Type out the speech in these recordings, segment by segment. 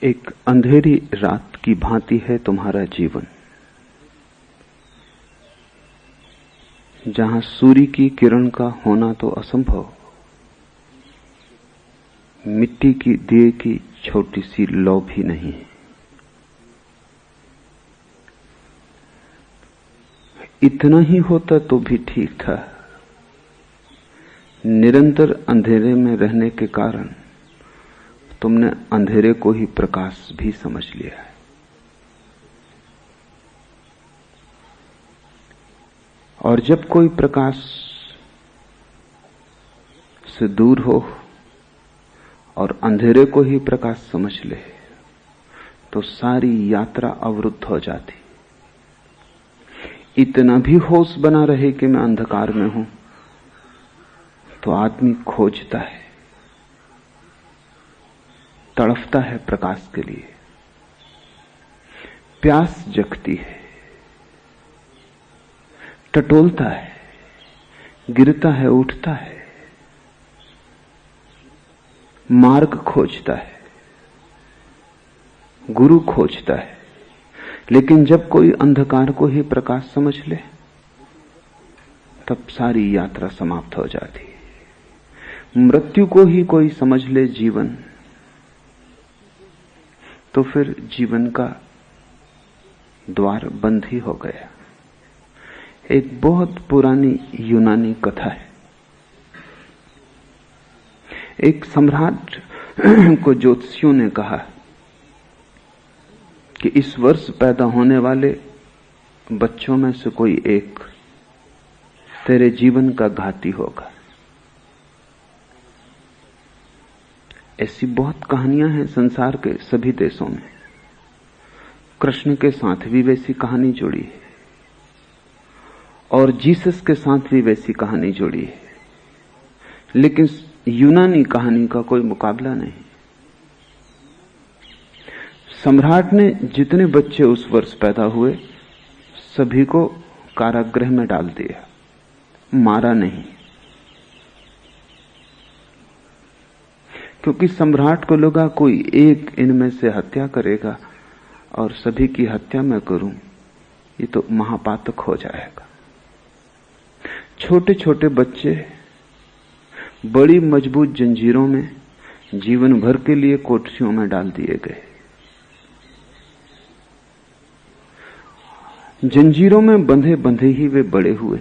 एक अंधेरी रात की भांति है तुम्हारा जीवन, जहां सूर्य की किरण का होना तो असंभव, मिट्टी की दिए की छोटी सी लौ भी नहीं है। इतना ही होता तो भी ठीक था। निरंतर अंधेरे में रहने के कारण तुमने अंधेरे को ही प्रकाश भी समझ लिया है। और जब कोई प्रकाश से दूर हो और अंधेरे को ही प्रकाश समझ ले तो सारी यात्रा अवरुद्ध हो जाती। इतना भी होश बना रहे कि मैं अंधकार में हूं तो आदमी खोजता है, तड़फता है प्रकाश के लिए, प्यास जगती है, टटोलता है, गिरता है, उठता है, मार्ग खोजता है, गुरु खोजता है। लेकिन जब कोई अंधकार को ही प्रकाश समझ ले तब सारी यात्रा समाप्त हो जाती है। मृत्यु को ही कोई समझ ले जीवन, तो फिर जीवन का द्वार बंद ही हो गया। एक बहुत पुरानी यूनानी कथा है। एक सम्राट को ज्योतिषियों ने कहा कि इस वर्ष पैदा होने वाले बच्चों में से कोई एक तेरे जीवन का घाती होगा। ऐसी बहुत कहानियां हैं संसार के सभी देशों में। कृष्ण के साथ भी वैसी कहानी जुड़ी है और जीसस के साथ भी वैसी कहानी जुड़ी है, लेकिन यूनानी कहानी का कोई मुकाबला नहीं। सम्राट ने जितने बच्चे उस वर्ष पैदा हुए सभी को कारागृह में डाल दिया, मारा नहीं, क्योंकि सम्राट को लगा कोई एक इनमें से हत्या करेगा और सभी की हत्या मैं करूं, ये तो महापातक हो जाएगा। छोटे छोटे बच्चे बड़ी मजबूत जंजीरों में जीवन भर के लिए कोठरियों में डाल दिए गए। जंजीरों में बंधे बंधे ही वे बड़े हुए।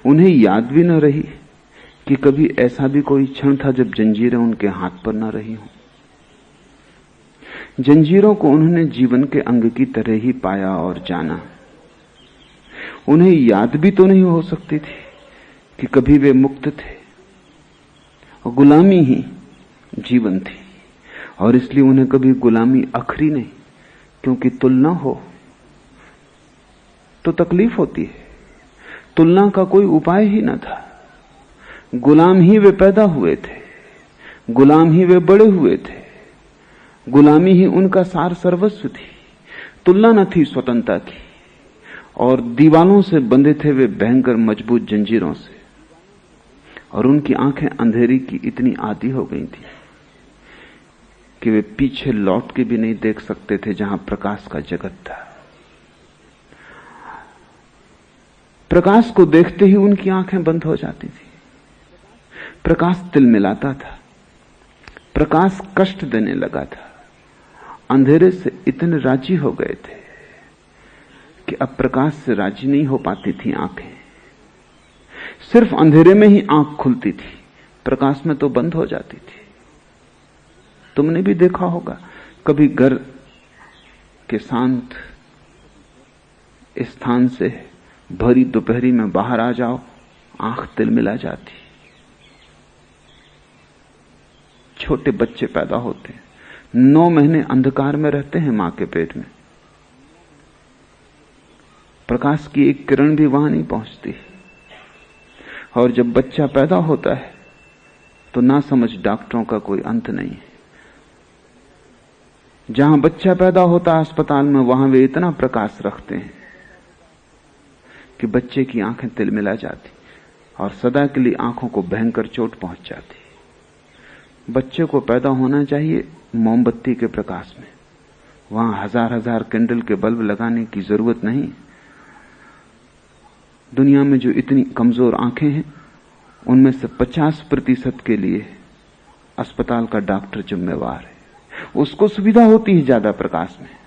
उन्हें याद भी न रही कि कभी ऐसा भी कोई क्षण था जब जंजीरें उनके हाथ पर न रही हों। जंजीरों को उन्होंने जीवन के अंग की तरह ही पाया और जाना। उन्हें याद भी तो नहीं हो सकती थी कि कभी वे मुक्त थे और गुलामी ही जीवन थी, और इसलिए उन्हें कभी गुलामी अखरी नहीं, क्योंकि तुलना हो तो तकलीफ होती है। तुलना का कोई उपाय ही न था। गुलाम ही वे पैदा हुए थे, गुलाम ही वे बड़े हुए थे, गुलामी ही उनका सार सर्वस्व थी। तुलना न थी स्वतंत्रता की, और दीवालों से बंधे थे वे भयंकर मजबूत जंजीरों से, और उनकी आंखें अंधेरी की इतनी आदी हो गई थी कि वे पीछे लौट के भी नहीं देख सकते थे जहां प्रकाश का जगत था। प्रकाश को देखते ही उनकी आंखें बंद हो जाती थी। प्रकाश तिलमिलाता था, प्रकाश कष्ट देने लगा था। अंधेरे से इतने राजी हो गए थे कि अब प्रकाश से राजी नहीं हो पाती थी आंखें। सिर्फ अंधेरे में ही आंख खुलती थी, प्रकाश में तो बंद हो जाती थी। तुमने भी देखा होगा, कभी घर के शांत स्थान से भरी दोपहरी में बाहर आ जाओ, आंख तिलमिला जाती। छोटे बच्चे पैदा होते हैं, 9 महीने अंधकार में रहते हैं मां के पेट में। प्रकाश की एक किरण भी वहां नहीं पहुंचती। और जब बच्चा पैदा होता है तो ना समझ डॉक्टरों का कोई अंत नहीं है। जहां बच्चा पैदा होता है अस्पताल में, वहां वे इतना प्रकाश रखते हैं कि बच्चे की आंखें तिलमिला जाती और सदा के लिए आंखों को भयंकर चोट पहुंच जाती। बच्चे को पैदा होना चाहिए मोमबत्ती के प्रकाश में। वहां हजार हजार कैंडल के बल्ब लगाने की जरूरत नहीं। दुनिया में जो इतनी कमजोर आंखें हैं, उनमें से 50% के लिए अस्पताल का डॉक्टर जिम्मेवार है। उसको सुविधा होती है ज्यादा प्रकाश में,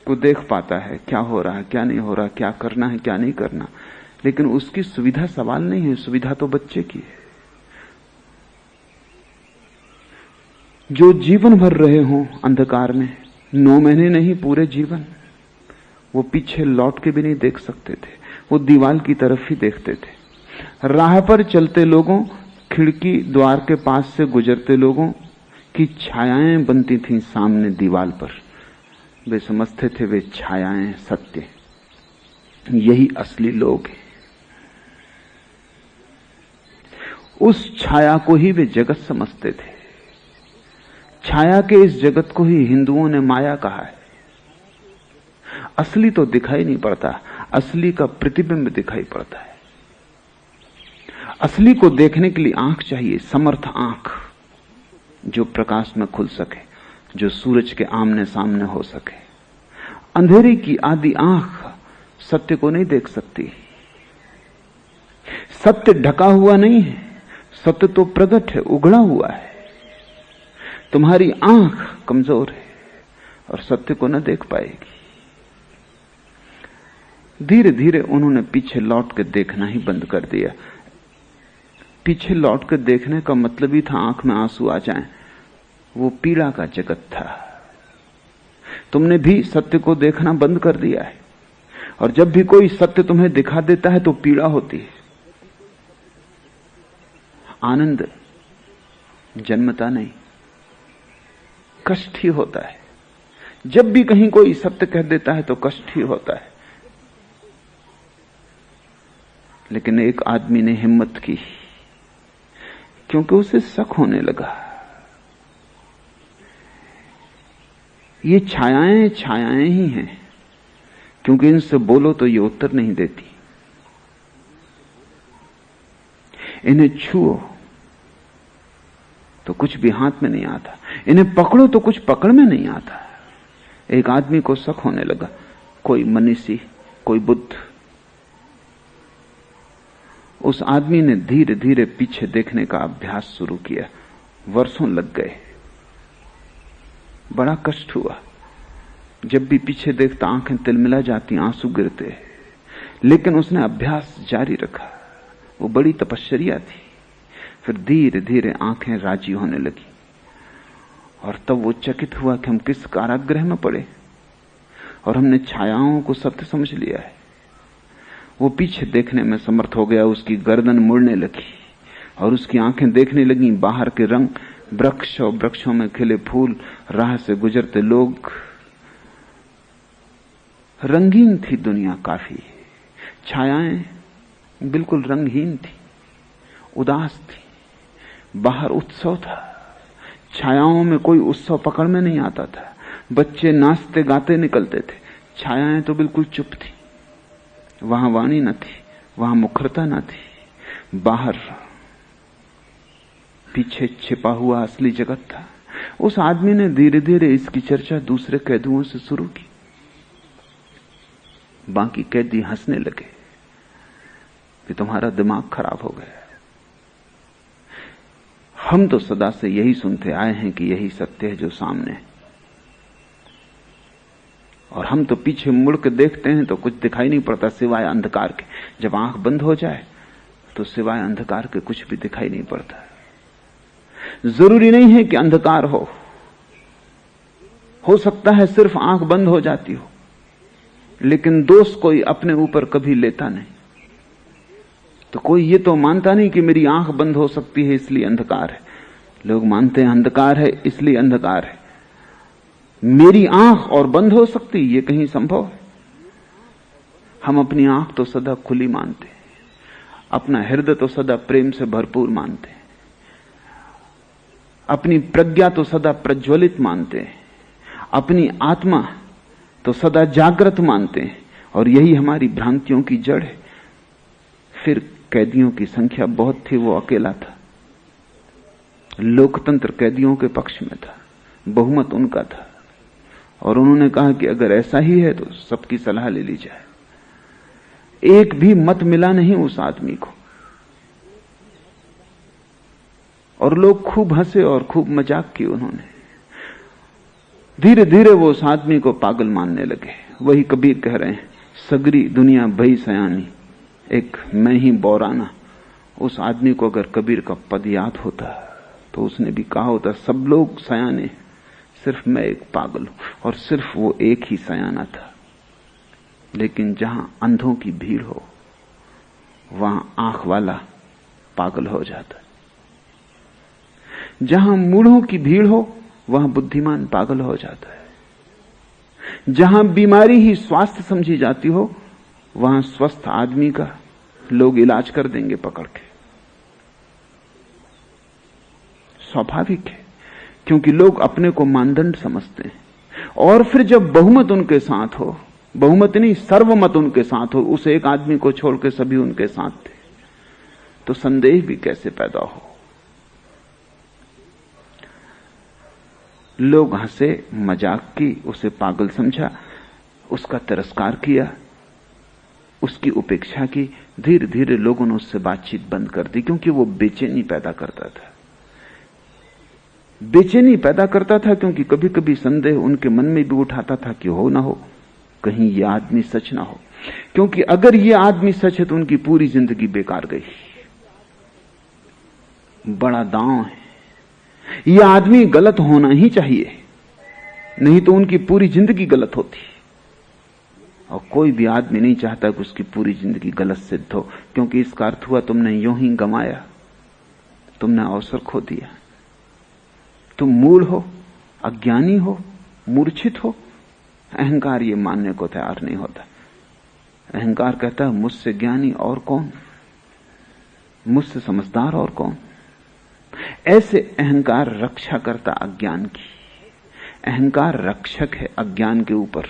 वो देख पाता है क्या हो रहा है, क्या नहीं हो रहा, क्या करना है, क्या नहीं करना। लेकिन उसकी सुविधा सवाल नहीं है, सुविधा तो बच्चे की है। जो जीवन भर रहे हों अंधकार में, 9 महीने नहीं पूरे जीवन, वो पीछे लौट के भी नहीं देख सकते थे, वो दीवार की तरफ ही देखते थे। राह पर चलते लोगों, खिड़की द्वार के पास से गुजरते लोगों की छायाएं बनती थीं सामने दीवार पर। वे समझते थे वे छायाएं सत्य, यही असली लोग हैं। उस छाया को ही वे जगत समझते थे। छाया के इस जगत को ही हिंदुओं ने माया कहा है। असली तो दिखाई नहीं पड़ता, असली का प्रतिबिंब दिखाई पड़ता है। असली को देखने के लिए आंख चाहिए, समर्थ आंख, जो प्रकाश में खुल सके, जो सूरज के आमने सामने हो सके। अंधेरे की आदि आंख सत्य को नहीं देख सकती। सत्य ढका हुआ नहीं है, सत्य तो प्रकट है, उघड़ा हुआ है। तुम्हारी आंख कमजोर है और सत्य को न देख पाएगी। धीरे धीरे उन्होंने पीछे लौट के देखना ही बंद कर दिया। पीछे लौट के देखने का मतलब ही था आंख में आंसू आ जाएं। वो पीड़ा का जगत था। तुमने भी सत्य को देखना बंद कर दिया है, और जब भी कोई सत्य तुम्हें दिखा देता है तो पीड़ा होती है, आनंद जन्मता नहीं, कष्ट ही होता है। जब भी कहीं कोई सत्य कह देता है तो कष्ट ही होता है। लेकिन एक आदमी ने हिम्मत की, क्योंकि उसे शक होने लगा। ये छायाएं छायाएं ही हैं, क्योंकि इनसे बोलो तो ये उत्तर नहीं देती। इन्हें छुओ तो कुछ भी हाथ में नहीं आता, इन्हें पकड़ो तो कुछ पकड़ में नहीं आता। एक आदमी को शक होने लगा, कोई मनीषी, कोई बुद्ध। उस आदमी ने धीरे धीरे पीछे देखने का अभ्यास शुरू किया। वर्षों लग गए, बड़ा कष्ट हुआ। जब भी पीछे देखता आंखें तिलमिला जाती, आंसू गिरते, लेकिन उसने अभ्यास जारी रखा। वो बड़ी तपश्चर्या थी। फिर धीरे धीरे आंखें राजी होने लगी, और तब वो चकित हुआ कि हम किस कारागृह में पड़े, और हमने छायाओं को सत्य समझ लिया है। वो पीछे देखने में समर्थ हो गया। उसकी गर्दन मुड़ने लगी और उसकी आंखें देखने लगी बाहर के रंग, वृक्ष और वृक्षों में खिले फूल, राह से गुजरते लोग। रंगीन थी दुनिया काफी, छायाएं बिल्कुल रंगहीन थी, उदास थी। बाहर उत्सव था, छायाओं में कोई उत्सव पकड़ में नहीं आता था। बच्चे नाचते गाते निकलते थे, छायाएं तो बिल्कुल चुप थी। वहां वाणी न थी, वहां मुखरता न थी। बाहर पीछे छिपा हुआ असली जगत था। उस आदमी ने धीरे धीरे इसकी चर्चा दूसरे कैदियों से शुरू की। बाकी कैदी हंसने लगे कि तुम्हारा दिमाग खराब हो गया। हम तो सदा से यही सुनते आए हैं कि यही सत्य है जो सामने है, और हम तो पीछे मुड़ के देखते हैं तो कुछ दिखाई नहीं पड़ता सिवाय अंधकार के। जब आंख बंद हो जाए तो सिवाय अंधकार के कुछ भी दिखाई नहीं पड़ता। जरूरी नहीं है कि अंधकार हो सकता है सिर्फ आंख बंद हो जाती हो, लेकिन दोष कोई अपने ऊपर कभी लेता नहीं। तो कोई ये तो मानता नहीं कि मेरी आंख बंद हो सकती है इसलिए अंधकार है। लोग मानते हैं अंधकार है इसलिए अंधकार है। मेरी आंख और बंद हो सकती, ये कहीं संभव है? हम अपनी आंख तो सदा खुली मानते हैं, अपना हृदय तो सदा प्रेम से भरपूर मानते हैं, अपनी प्रज्ञा तो सदा प्रज्वलित मानते हैं, अपनी आत्मा तो सदा जागृत मानते हैं, और यही हमारी भ्रांतियों की जड़ है। फिर कैदियों की संख्या बहुत थी, वो अकेला था। लोकतंत्र कैदियों के पक्ष में था। बहुमत उनका था और उन्होंने कहा कि अगर ऐसा ही है तो सबकी सलाह ले ली जाए। एक भी मत मिला नहीं उस आदमी को, और लोग खूब हंसे और खूब मजाक की उन्होंने। धीरे धीरे वो उस आदमी को पागल मानने लगे। वही कबीर कह रहे हैं, सगरी दुनिया भई सयानी, एक मैं ही बौराना। उस आदमी को अगर कबीर का पद याद होता तो उसने भी कहा होता, सब लोग सयाने, सिर्फ मैं एक पागल हूं। और सिर्फ वो एक ही सयाना था। लेकिन जहां अंधों की भीड़ हो वहां आंख वाला पागल हो जाता, जहां मूढ़ों की भीड़ हो वहां बुद्धिमान पागल हो जाता है। जहां बीमारी ही स्वास्थ्य समझी जाती हो वहां स्वस्थ आदमी का लोग इलाज कर देंगे पकड़ के। स्वाभाविक है, क्योंकि लोग अपने को मानदंड समझते हैं। और फिर जब बहुमत उनके साथ हो, बहुमत नहीं सर्वमत उनके साथ हो, उस एक आदमी को छोड़ के सभी उनके साथ थे, तो संदेह भी कैसे पैदा हो। लोग हंसे, मजाक की, उसे पागल समझा, उसका तिरस्कार किया, उसकी उपेक्षा की। धीरे धीरे लोगों ने उससे बातचीत बंद कर दी, क्योंकि वो बेचैनी पैदा करता था। बेचैनी पैदा करता था क्योंकि कभी कभी संदेह उनके मन में भी उठाता था कि हो ना हो, कहीं ये आदमी सच ना हो। क्योंकि अगर ये आदमी सच है तो उनकी पूरी जिंदगी बेकार गई। बड़ा दांव है, ये आदमी गलत होना ही चाहिए, नहीं तो उनकी पूरी जिंदगी गलत होती। और कोई भी आदमी नहीं चाहता कि उसकी पूरी जिंदगी गलत सिद्ध हो, क्योंकि इसका अर्थ हुआ तुमने यूं ही गंवाया, तुमने अवसर खो दिया। तुम मूढ़ हो, अज्ञानी हो, मूर्छित हो। अहंकार ये मानने को तैयार नहीं होता। अहंकार कहता है मुझसे ज्ञानी और कौन, मुझसे समझदार और कौन। ऐसे अहंकार रक्षा करता अज्ञान की। अहंकार रक्षक है अज्ञान के ऊपर।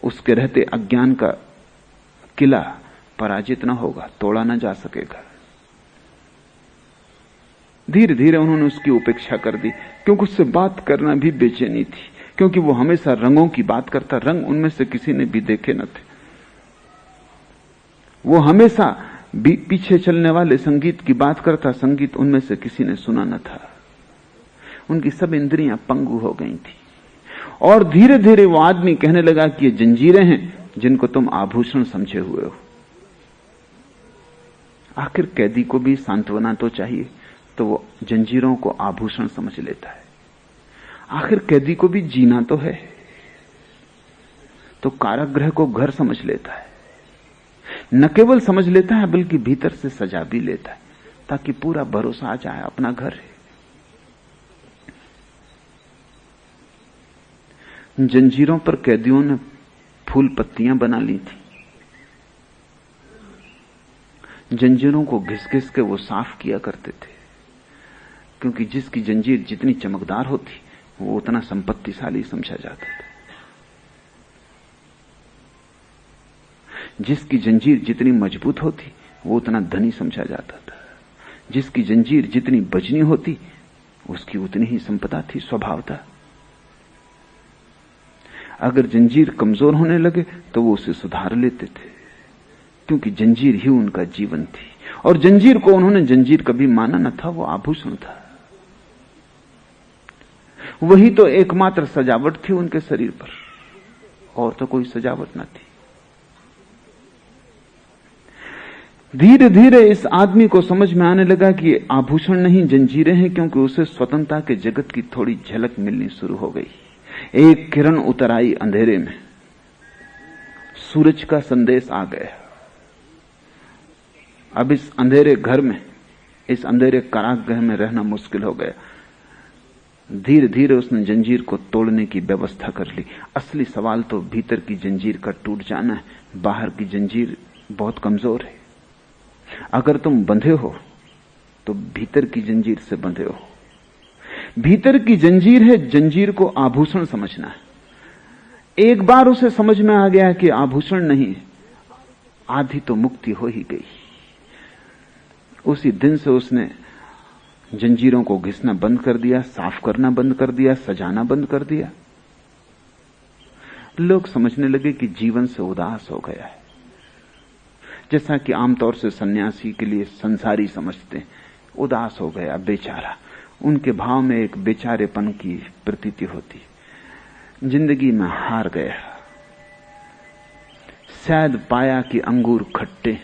उसके रहते अज्ञान का किला पराजित न होगा, तोड़ा न जा सकेगा। धीरे धीरे उन्होंने उसकी उपेक्षा कर दी, क्योंकि उससे बात करना भी बेचैनी थी, क्योंकि वो हमेशा रंगों की बात करता। रंग उनमें से किसी ने भी देखे न थे। वो हमेशा पीछे चलने वाले संगीत की बात करता, संगीत उनमें से किसी ने सुना न था। उनकी सब इंद्रियां पंगु हो गई थी। और धीरे धीरे वो आदमी कहने लगा कि ये जंजीरें हैं जिनको तुम आभूषण समझे हुए हो। आखिर कैदी को भी सांत्वना तो चाहिए, तो वो जंजीरों को आभूषण समझ लेता है। आखिर कैदी को भी जीना तो है, तो कारागृह को घर समझ लेता है। न केवल समझ लेता है बल्कि भीतर से सजा भी लेता है, ताकि पूरा भरोसा आ जाए अपना घर है। जंजीरों पर कैदियों ने फूल पत्तियां बना ली थी। जंजीरों को घिस घिस के वो साफ किया करते थे, क्योंकि जिसकी जंजीर जितनी चमकदार होती वो उतना संपत्तिशाली समझा जाता था। जिसकी जंजीर जितनी मजबूत होती वो उतना धनी समझा जाता था। जिसकी जंजीर जितनी बजनी होती उसकी उतनी ही संपदा थी, स्वभाव था। अगर जंजीर कमजोर होने लगे तो वो उसे सुधार लेते थे, क्योंकि जंजीर ही उनका जीवन थी। और जंजीर को उन्होंने जंजीर कभी माना न था, वो आभूषण था। वही तो एकमात्र सजावट थी उनके शरीर पर, और तो कोई सजावट न थी। धीरे धीरे इस आदमी को समझ में आने लगा कि ये आभूषण नहीं जंजीरें हैं, क्योंकि उसे स्वतंत्रता के जगत की थोड़ी झलक मिलनी शुरू हो गई। एक किरण उतर आई अंधेरे में, सूरज का संदेश आ गया। अब इस अंधेरे घर में, इस अंधेरे कारागृह में रहना मुश्किल हो गया। धीरे धीरे उसने जंजीर को तोड़ने की व्यवस्था कर ली। असली सवाल तो भीतर की जंजीर का टूट जाना है, बाहर की जंजीर बहुत कमजोर है। अगर तुम बंधे हो तो भीतर की जंजीर से बंधे हो। भीतर की जंजीर है, जंजीर को आभूषण समझना है। एक बार उसे समझ में आ गया कि आभूषण नहीं है, आधी तो मुक्ति हो ही गई। उसी दिन से उसने जंजीरों को घिसना बंद कर दिया, साफ करना बंद कर दिया, सजाना बंद कर दिया। लोग समझने लगे कि जीवन से उदास हो गया है, जैसा कि आमतौर से सन्यासी के लिए संसारी समझते हैं। उदास हो गया बेचारा, उनके भाव में एक बेचारेपन की प्रतीति होती। जिंदगी में हार गया, शायद पाया कि अंगूर खट्टे,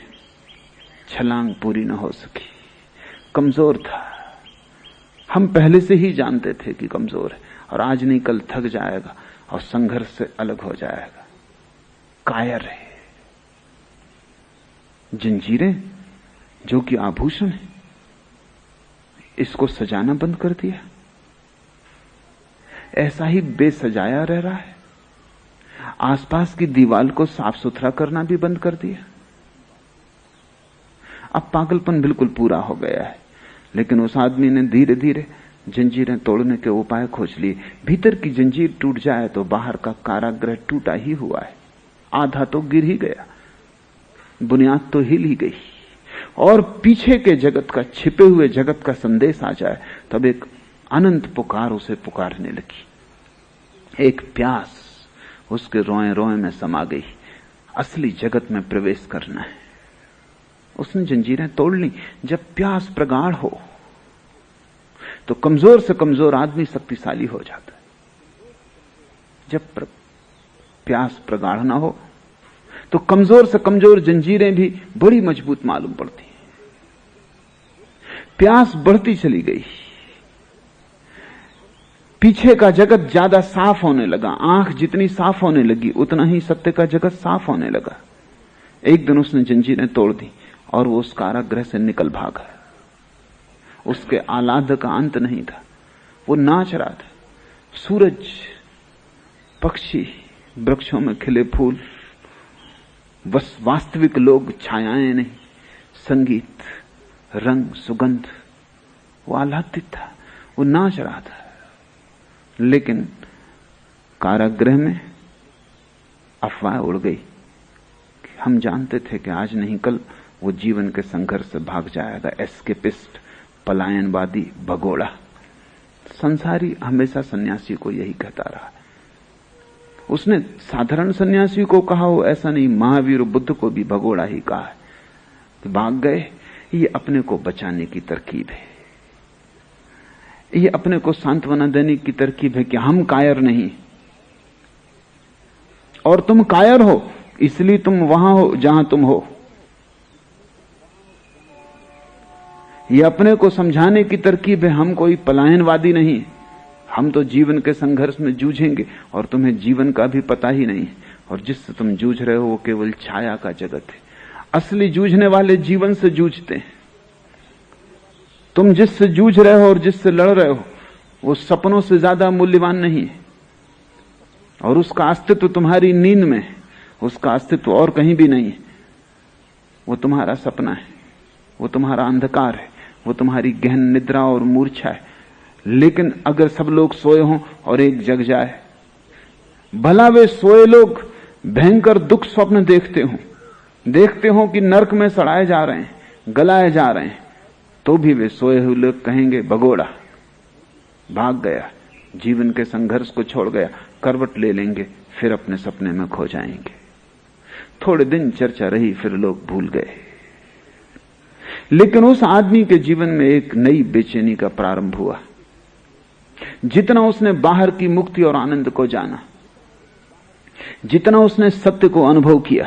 छलांग पूरी न हो सकी, कमजोर था। हम पहले से ही जानते थे कि कमजोर है, और आज नहीं कल थक जाएगा और संघर्ष से अलग हो जाएगा। कायर है। जंजीरें जो कि आभूषण है, इसको सजाना बंद कर दिया, ऐसा ही बेसजाया रह रहा है। आसपास की दीवार को साफ सुथरा करना भी बंद कर दिया। अब पागलपन बिल्कुल पूरा हो गया है। लेकिन उस आदमी ने धीरे धीरे जंजीरें तोड़ने के उपाय खोज लिए। भीतर की जंजीर टूट जाए तो बाहर का कारागृह टूटा ही हुआ है, आधा तो गिर ही गया, बुनियाद तो हिल ही गई। और पीछे के जगत का, छिपे हुए जगत का संदेश आ जाए, तब एक अनंत पुकार उसे पुकारने लगी। एक प्यास उसके रोए रोए में समा गई, असली जगत में प्रवेश करना है। उसने जंजीरें तोड़ ली। जब प्यास प्रगाढ़ हो तो कमजोर से कमजोर आदमी शक्तिशाली हो जाता है। जब प्यास प्रगाढ़ ना हो तो कमजोर से कमजोर जंजीरें भी बड़ी मजबूत मालूम पड़ती हैं। प्यास बढ़ती चली गई, पीछे का जगत ज्यादा साफ होने लगा। आंख जितनी साफ होने लगी उतना ही सत्य का जगत साफ होने लगा। एक दिन उसने जंजीरें तोड़ दी और वो उस कारागृह से निकल भागा। उसके आह्लाद का अंत नहीं था, वो नाच रहा था। सूरज, पक्षी, वृक्षों में खिले फूल, बस वास्तविक लोग, छायाएं नहीं, संगीत, रंग, सुगंध। वो आह्लादित था, वो नाच रहा था। लेकिन कारागृह में अफवाह उड़ गई कि हम जानते थे कि आज नहीं कल वो जीवन के संघर्ष से भाग जाएगा। एस्केपिस्ट, पलायनवादी, भगोड़ा। संसारी हमेशा सन्यासी को यही कहता रहा। उसने साधारण सन्यासी को कहा हो ऐसा नहीं, महावीर बुद्ध को भी भगोड़ा ही कहा है कि भाग गए। ये अपने को बचाने की तरकीब है, ये अपने को सांत्वना देने की तरकीब है कि हम कायर नहीं, और तुम कायर हो इसलिए तुम वहां हो जहां तुम हो। ये अपने को समझाने की तरकीब है, हम कोई पलायनवादी नहीं, हम तो जीवन के संघर्ष में जूझेंगे और तुम्हें जीवन का भी पता ही नहीं, और जिससे तुम जूझ रहे हो वो केवल छाया का जगत है। असली जूझने वाले जीवन से जूझते हैं। तुम जिससे जूझ रहे हो और जिससे लड़ रहे हो वो सपनों से ज्यादा मूल्यवान नहीं है, और उसका अस्तित्व तुम्हारी नींद में है, उसका अस्तित्व और कहीं भी नहीं है। वो तुम्हारा सपना है, वो तुम्हारा अंधकार है, वो तुम्हारी गहन निद्रा और मूर्छा है। लेकिन अगर सब लोग सोए हों और एक जग जाए, भला वे सोए लोग भयंकर दुख स्वप्न देखते हो कि नरक में सड़ाए जा रहे हैं, गलाए जा रहे हैं, तो भी वे सोए हुए लोग कहेंगे भगोड़ा, भाग गया, जीवन के संघर्ष को छोड़ गया। करवट ले लेंगे, फिर अपने सपने में खो जाएंगे। थोड़े दिन चर्चा रही, फिर लोग भूल गए। लेकिन उस आदमी के जीवन में एक नई बेचैनी का प्रारंभ हुआ। जितना उसने बाहर की मुक्ति और आनंद को जाना, जितना उसने सत्य को अनुभव किया,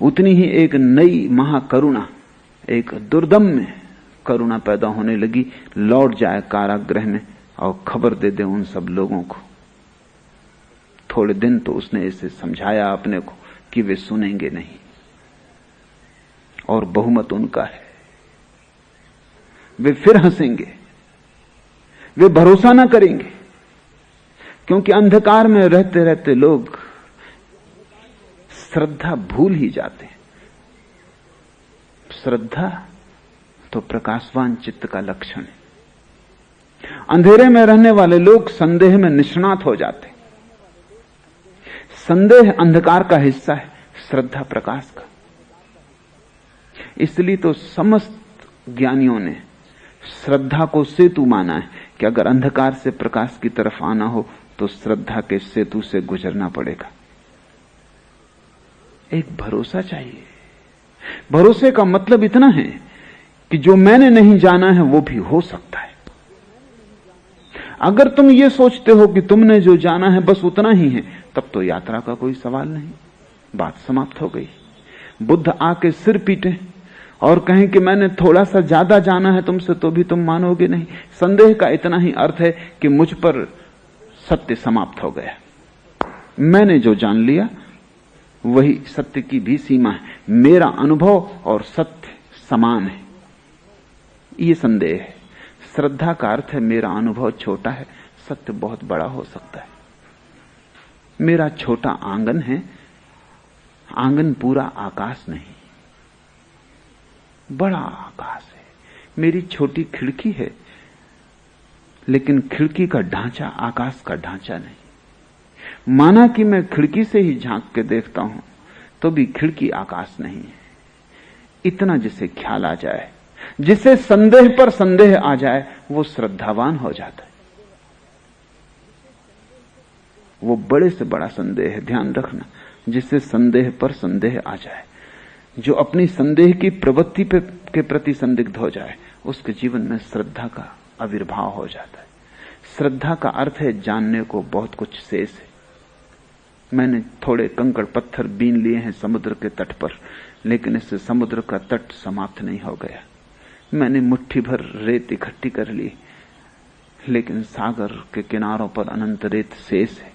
उतनी ही एक नई महाकरुणा, एक दुर्दम्य करुणा पैदा होने लगी। लौट जाए कारागृह में और खबर दे दे उन सब लोगों को। थोड़े दिन तो उसने इसे समझाया अपने को कि वे सुनेंगे नहीं, और बहुमत उनका है। वे फिर हंसेंगे, वे भरोसा ना करेंगे, क्योंकि अंधकार में रहते रहते लोग श्रद्धा भूल ही जाते हैं। श्रद्धा तो प्रकाशवान चित्त का लक्षण है। अंधेरे में रहने वाले लोग संदेह में निष्णात हो जाते। संदेह अंधकार का हिस्सा है, श्रद्धा प्रकाश का। इसलिए तो समस्त ज्ञानियों ने श्रद्धा को सेतु माना है कि अगर अंधकार से प्रकाश की तरफ आना हो तो श्रद्धा के सेतु से गुजरना पड़ेगा। एक भरोसा चाहिए। भरोसे का मतलब इतना है कि जो मैंने नहीं जाना है वो भी हो सकता है। अगर तुम ये सोचते हो कि तुमने जो जाना है बस उतना ही है, तब तो यात्रा का कोई सवाल नहीं, बात समाप्त हो गई। बुद्ध आके सिर पीटे और कहें कि मैंने थोड़ा सा ज्यादा जाना है तुमसे, तो भी तुम मानोगे नहीं। संदेह का इतना ही अर्थ है कि मुझ पर सत्य समाप्त हो गया। मैंने जो जान लिया वही सत्य की भी सीमा है। मेरा अनुभव और सत्य समान है, ये संदेह है। श्रद्धा का अर्थ है मेरा अनुभव छोटा है, सत्य बहुत बड़ा हो सकता है। मेरा छोटा आंगन है, आंगन पूरा आकाश नहीं, बड़ा आकाश है। मेरी छोटी खिड़की है, लेकिन खिड़की का ढांचा आकाश का ढांचा नहीं। माना कि मैं खिड़की से ही झांक के देखता हूं तो भी खिड़की आकाश नहीं है। इतना जिसे ख्याल आ जाए, जिसे संदेह पर संदेह आ जाए, वो श्रद्धावान हो जाता है। वो बड़े से बड़ा संदेह है, ध्यान रखना। जिसे संदेह पर संदेह आ जाए, जो अपनी संदेह की प्रवृत्ति के प्रति संदिग्ध हो जाए, उसके जीवन में श्रद्धा का आविर्भाव हो जाता है। श्रद्धा का अर्थ है जानने को बहुत कुछ शेष है। मैंने थोड़े कंकड़ पत्थर बीन लिए हैं समुद्र के तट पर, लेकिन इससे समुद्र का तट समाप्त नहीं हो गया। मैंने मुट्ठी भर रेत इकट्ठी कर ली, लेकिन सागर के किनारों पर अनंत रेत शेष है।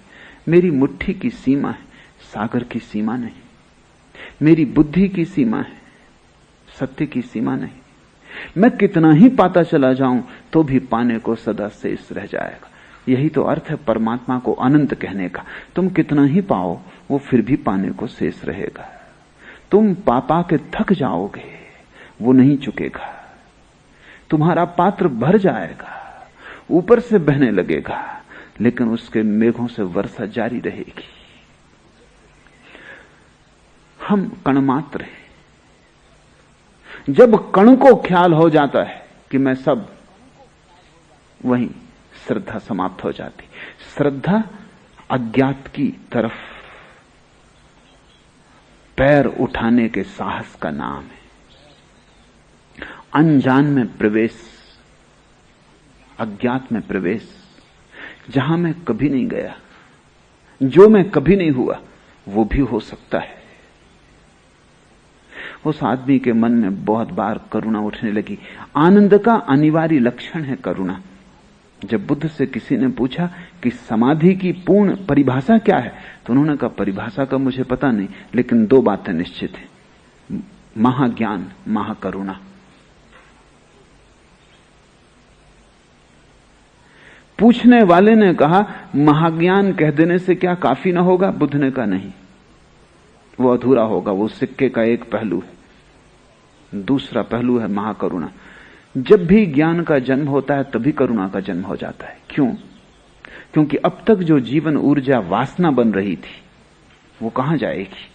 मेरी मुट्ठी की सीमा है, सागर की सीमा नहीं। मेरी बुद्धि की सीमा है, सत्य की सीमा नहीं। मैं कितना ही पाता चला जाऊं तो भी पाने को सदा शेष रह जाएगा। यही तो अर्थ है परमात्मा को अनंत कहने का। तुम कितना ही पाओ, वो फिर भी पाने को शेष रहेगा। तुम पा के थक जाओगे, वो नहीं चुकेगा। तुम्हारा पात्र भर जाएगा, ऊपर से बहने लगेगा, लेकिन उसके मेघों से वर्षा जारी रहेगी। हम कण मात्र हैं। जब कण को ख्याल हो जाता है कि मैं सब, वहीं श्रद्धा समाप्त हो जाती। श्रद्धा अज्ञात की तरफ पैर उठाने के साहस का नाम है। अनजान में प्रवेश, अज्ञात में प्रवेश, जहां मैं कभी नहीं गया, जो मैं कभी नहीं हुआ, वो भी हो सकता है। उस आदमी के मन में बहुत बार करुणा उठने लगी। आनंद का अनिवार्य लक्षण है करुणा। जब बुद्ध से किसी ने पूछा कि समाधि की पूर्ण परिभाषा क्या है, तो उन्होंने कहा परिभाषा का मुझे पता नहीं, लेकिन दो बातें निश्चित हैं, महाज्ञान, महाकरुणा। पूछने वाले ने कहा महाज्ञान कह देने से क्या काफी ना होगा? बुद्ध ने कहा नहीं, वो अधूरा होगा, वो सिक्के का एक पहलू है। दूसरा पहलू है महाकरुणा। जब भी ज्ञान का जन्म होता है तभी करुणा का जन्म हो जाता है। क्यों? क्योंकि अब तक जो जीवन ऊर्जा वासना बन रही थी वो कहां जाएगी?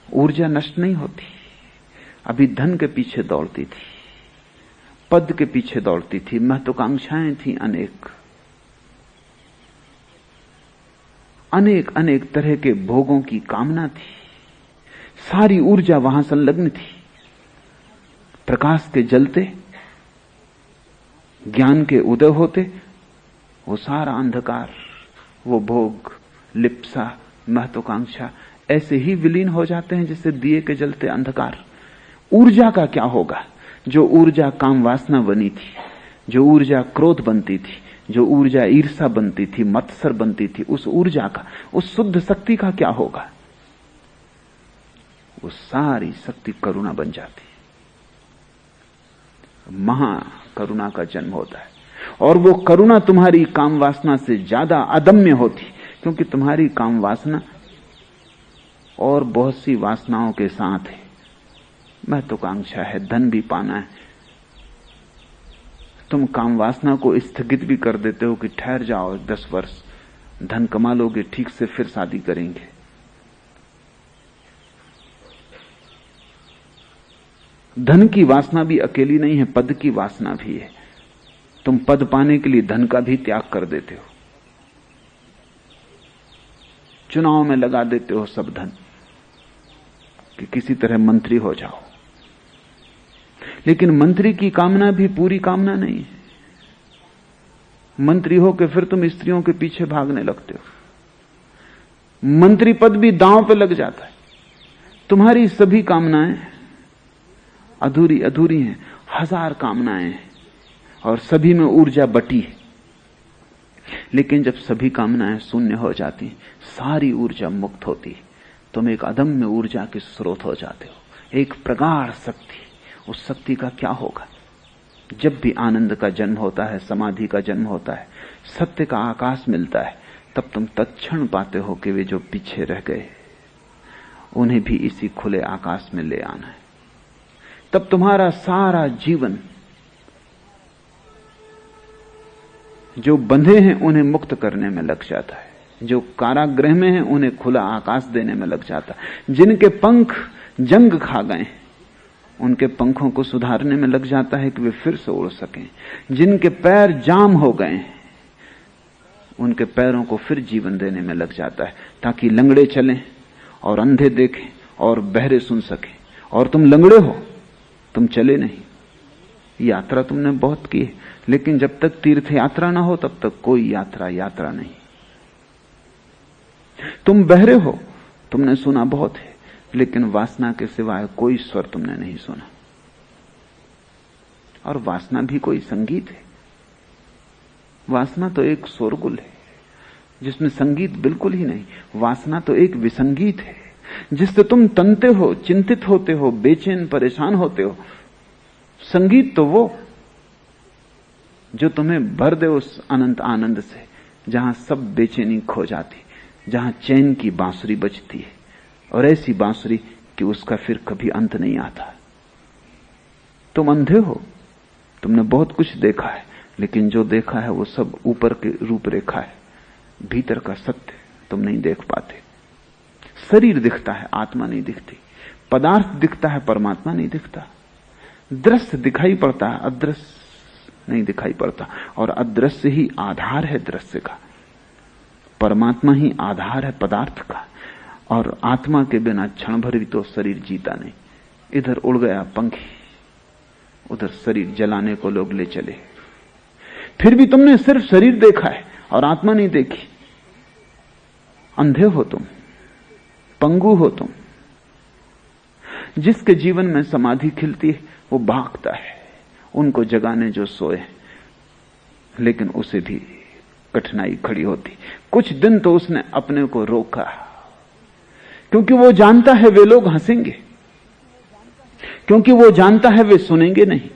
ऊर्जा नष्ट नहीं होती। अभी धन के पीछे दौड़ती थी, पद के पीछे दौड़ती थी, महत्वाकांक्षाएं थी अनेक, अनेक अनेक तरह के भोगों की कामना थी। सारी ऊर्जा वहां संलग्न थी। प्रकाश के जलते, ज्ञान के उदय होते, वो सारा अंधकार, वो भोग, लिप्सा, महत्वाकांक्षा ऐसे ही विलीन हो जाते हैं जैसे दिए के जलते अंधकार। ऊर्जा का क्या होगा? जो ऊर्जा काम वासना बनी थी, जो ऊर्जा क्रोध बनती थी, जो ऊर्जा ईर्षा बनती थी, मत्सर बनती थी, उस ऊर्जा का, उस शुद्ध शक्ति का क्या होगा? वो सारी शक्ति करुणा बन जाती है। महाकरुणा का जन्म होता है। और वो करुणा तुम्हारी काम वासना से ज्यादा अदम्य होती, क्योंकि तुम्हारी काम वासना और बहुत सी वासनाओं के साथ है। महत्वाकांक्षा है, धन भी पाना है। तुम काम वासना को स्थगित भी कर देते हो कि ठहर जाओ 10 वर्ष, धन कमा लोगे, ठीक से फिर शादी करेंगे। धन की वासना भी अकेली नहीं है, पद की वासना भी है। तुम पद पाने के लिए धन का भी त्याग कर देते हो, चुनाव में लगा देते हो सब धन कि किसी तरह मंत्री हो जाओ। लेकिन मंत्री की कामना भी पूरी कामना नहीं है। मंत्री हो के फिर तुम स्त्रियों के पीछे भागने लगते हो। मंत्री पद भी दांव पे लग जाता है। तुम्हारी सभी कामनाएं अधूरी अधूरी हैं, 1000 कामनाएं हैं और सभी में ऊर्जा बटी है। लेकिन जब सभी कामनाएं शून्य हो जाती, सारी ऊर्जा मुक्त होती, तुम एक अदम्य ऊर्जा के स्रोत हो जाते हो, एक प्रगाढ़ शक्ति। उस शक्ति का क्या होगा? जब भी आनंद का जन्म होता है, समाधि का जन्म होता है, सत्य का आकाश मिलता है, तब तुम तत्क्षण पाते हो कि वे जो पीछे रह गए उन्हें भी इसी खुले आकाश में ले आना है। तब तुम्हारा सारा जीवन, जो बंधे हैं उन्हें मुक्त करने में लग जाता है, जो कारागृह में हैं उन्हें खुला आकाश देने में लग जाता है, जिनके पंख जंग खा गए उनके पंखों को सुधारने में लग जाता है कि वे फिर से उड़ सकें, जिनके पैर जाम हो गए उनके पैरों को फिर जीवन देने में लग जाता है, ताकि लंगड़े चलें और अंधे देखें और बहरे सुन सकें। और तुम लंगड़े हो, तुम चले नहीं। यात्रा तुमने बहुत की है, लेकिन जब तक तीर्थ यात्रा ना हो तब तक कोई यात्रा यात्रा नहीं। तुम बहरे हो, तुमने सुना बहुत है, लेकिन वासना के सिवाय कोई स्वर तुमने नहीं सुना। और वासना भी कोई संगीत है? वासना तो एक शोरगुल है जिसमें संगीत बिल्कुल ही नहीं। वासना तो एक विसंगीत है जिससे तुम तनते हो, चिंतित होते हो, बेचैन परेशान होते हो। संगीत तो वो जो तुम्हें भर दे उस अनंत आनंद से, जहां सब बेचैनी खो जाती, जहां चैन की बांसुरी बजती है, और ऐसी बांसुरी कि उसका फिर कभी अंत नहीं आता। तुम अंधे हो, तुमने बहुत कुछ देखा है, लेकिन जो देखा है वो सब ऊपर की रूपरेखा है, भीतर का सत्य तुम नहीं देख पाते। शरीर दिखता है, आत्मा नहीं दिखती। पदार्थ दिखता है, परमात्मा नहीं दिखता। दृश्य दिखाई पड़ता है, अदृश्य नहीं दिखाई पड़ता। और अदृश्य ही आधार है दृश्य का, परमात्मा ही आधार है पदार्थ का। और आत्मा के बिना क्षण भर भी तो शरीर जीता नहीं। इधर उड़ गया पंखी, उधर शरीर जलाने को लोग ले चले। फिर भी तुमने सिर्फ शरीर देखा है और आत्मा नहीं देखी। अंधे हो तुम, पंगु हो तुम। जिसके जीवन में समाधि खिलती है वो भागता है उनको जगाने जो सोए, लेकिन उसे भी कठिनाई खड़ी होती। कुछ दिन तो उसने अपने को रोका, क्योंकि वो जानता है वे लोग हंसेंगे, क्योंकि वो जानता है वे सुनेंगे नहीं,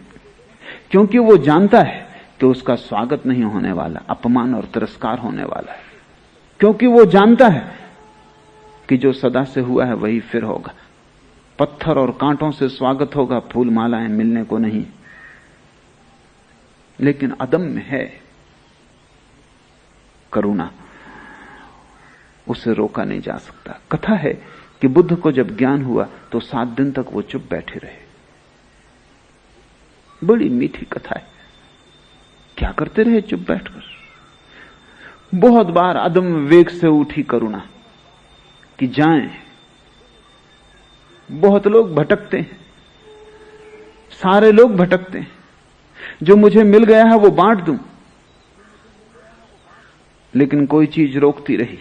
क्योंकि वो जानता है कि उसका स्वागत नहीं होने वाला, अपमान और तिरस्कार होने वाला है, क्योंकि वो जानता है कि जो सदा से हुआ है वही फिर होगा। पत्थर और कांटों से स्वागत होगा, फूल मालाएं मिलने को नहीं। लेकिन अदम्य है करुणा, उसे रोका नहीं जा सकता। कथा है कि बुद्ध को जब ज्ञान हुआ तो 7 दिन तक वो चुप बैठे रहे। बड़ी मीठी कथा है। क्या करते रहे चुप बैठकर? बहुत बार अदम्य वेग से उठी करुणा कि जाएं। बहुत लोग भटकते हैं, सारे लोग भटकते हैं। जो मुझे मिल गया है वो बांट दूं, लेकिन कोई चीज रोकती रही,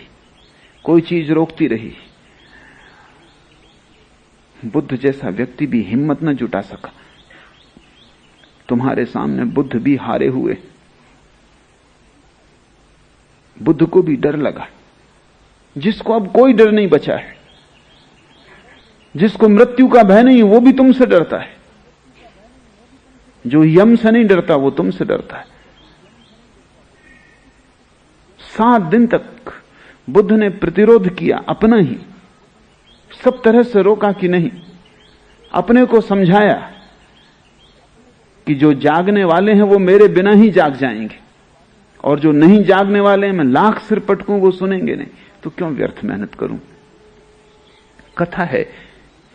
कोई चीज रोकती रही। बुद्ध जैसा व्यक्ति भी हिम्मत न जुटा सका। तुम्हारे सामने बुद्ध भी हारे हुए। बुद्ध को भी डर लगा, जिसको अब कोई डर नहीं बचा है, जिसको मृत्यु का भय नहीं, वो भी तुमसे डरता है। जो यम से नहीं डरता वो तुमसे डरता है। 7 दिन तक बुद्ध ने प्रतिरोध किया, अपना ही सब तरह से रोका कि नहीं, अपने को समझाया कि जो जागने वाले हैं वो मेरे बिना ही जाग जाएंगे, और जो नहीं जागने वाले हैं मैं लाख सिर पटकूं वो सुनेंगे नहीं, तो क्यों व्यर्थ मेहनत करूं। कथा है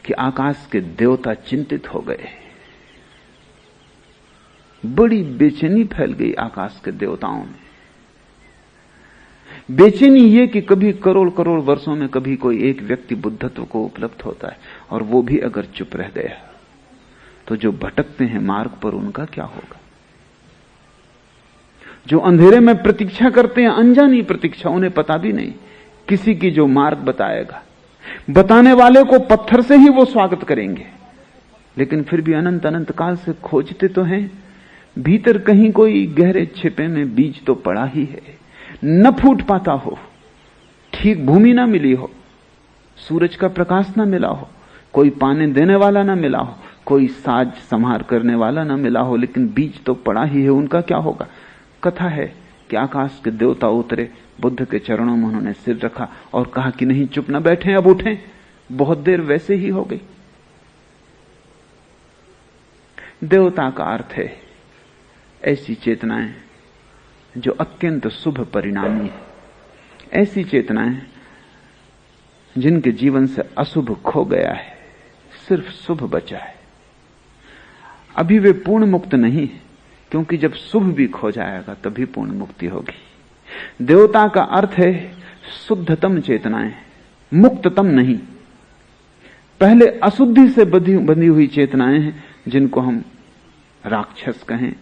कि आकाश के देवता चिंतित हो गए। बड़ी बेचैनी फैल गई आकाश के देवताओं में। बेचैनी ये कि कभी करोड़ करोड़ वर्षों में कभी कोई एक व्यक्ति बुद्धत्व को उपलब्ध होता है, और वो भी अगर चुप रह गया तो जो भटकते हैं मार्ग पर उनका क्या होगा। जो अंधेरे में प्रतीक्षा करते हैं, अनजानी प्रतीक्षा, उन्हें पता भी नहीं किसी की जो मार्ग बताएगा। बताने वाले को पत्थर से ही वो स्वागत करेंगे, लेकिन फिर भी अनंत अनंत काल से खोजते तो हैं, भीतर कहीं कोई गहरे छिपे में बीज तो पड़ा ही है, न फूट पाता हो, ठीक भूमि ना मिली हो, सूरज का प्रकाश ना मिला हो, कोई पानी देने वाला ना मिला हो, कोई साज संहार करने वाला ना मिला हो, लेकिन बीज तो पड़ा ही है। उनका क्या होगा। कथा है कि आकाश के देवता उतरे, बुद्ध के चरणों में उन्होंने सिर रखा और कहा कि नहीं, चुप न बैठे, अब उठें। बहुत देर वैसे ही हो गई। देवता का अर्थ है ऐसी चेतनाएं जो अत्यंत शुभ परिणामी है, ऐसी चेतनाएं जिनके जीवन से अशुभ खो गया है, सिर्फ शुभ बचा है। अभी वे पूर्ण मुक्त नहीं, क्योंकि जब शुभ भी खो जाएगा तभी पूर्ण मुक्ति होगी। देवता का अर्थ है शुद्धतम चेतनाएं, मुक्ततम नहीं। पहले अशुद्धि से बंधी हुई चेतनाएं हैं, जिनको हम राक्षस कहें,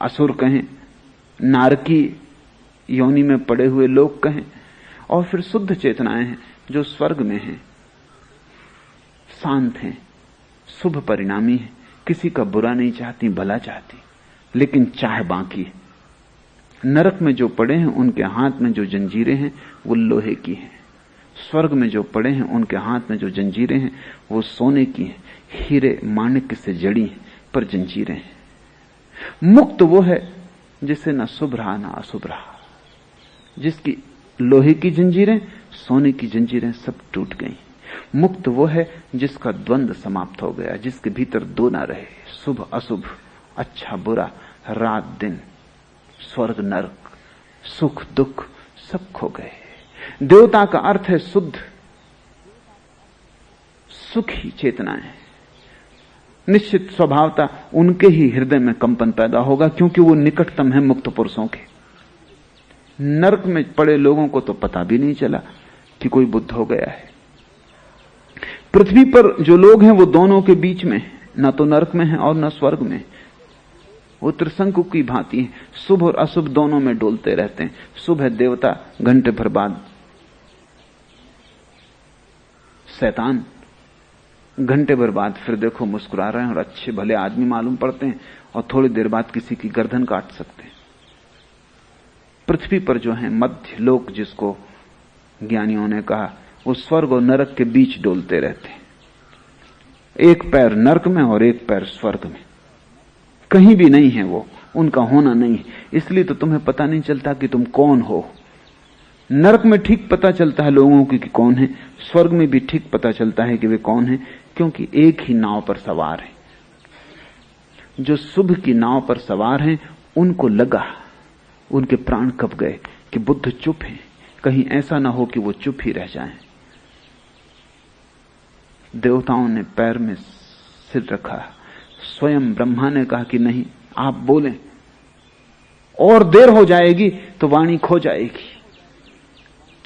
असुर कहें, नारकी योनि में पड़े हुए लोग कहें, और फिर शुद्ध चेतनाएं हैं जो स्वर्ग में हैं, शांत हैं, शुभ परिणामी हैं, किसी का बुरा नहीं चाहती, भला चाहती, लेकिन चाह बाकी है। नरक में जो पड़े हैं उनके हाथ में जो जंजीरें हैं वो लोहे की हैं, स्वर्ग में जो पड़े हैं उनके हाथ में जो जंजीरें हैं वो सोने की हैं, हीरे माणिक्य से जड़ी हैं, पर जंजीरें हैं। मुक्त वो है जिसे न शुभ रहा न अशुभ रहा, जिसकी लोहे की जंजीरें, सोने की जंजीरें सब टूट गई। मुक्त वो है जिसका द्वंद्व समाप्त हो गया, जिसके भीतर दो ना रहे, शुभ अशुभ, अच्छा बुरा, रात दिन, स्वर्ग नरक, सुख दुख सब खो गए। देवता का अर्थ है शुद्ध सुखी चेतनाएं। निश्चित स्वभावता उनके ही हृदय में कंपन पैदा होगा, क्योंकि वो निकटतम है मुक्त पुरुषों के। नरक में पड़े लोगों को तो पता भी नहीं चला कि कोई बुद्ध हो गया है। पृथ्वी पर जो लोग हैं वो दोनों के बीच में, न तो नरक में है और न स्वर्ग में। वो त्रिशंकु की भांति है, शुभ और अशुभ दोनों में डोलते रहते हैं। शुभ है देवता, घंटे भर बाद शैतान, घंटे भर बाद फिर देखो मुस्कुरा रहे हैं और अच्छे भले आदमी मालूम पड़ते हैं, और थोड़ी देर बाद किसी की गर्दन काट सकते हैं। पृथ्वी पर जो है मध्य लोक, जिसको ज्ञानियों ने कहा, वो स्वर्ग और नरक के बीच डोलते रहते हैं। एक पैर नरक में और एक पैर स्वर्ग में, कहीं भी नहीं है वो, उनका होना नहीं है। इसलिए तो तुम्हें पता नहीं चलता कि तुम कौन हो। नरक में ठीक पता चलता है लोगों की कि कौन है, स्वर्ग में भी ठीक पता चलता है कि वे कौन है, क्योंकि एक ही नाव पर सवार है। जो शुभ की नाव पर सवार हैं, उनको लगा, उनके प्राण कब गए कि बुद्ध चुप है, कहीं ऐसा ना हो कि वो चुप ही रह जाएं। देवताओं ने पैर में सिर रखा, स्वयं ब्रह्मा ने कहा कि नहीं, आप बोलें, और देर हो जाएगी तो वाणी खो जाएगी,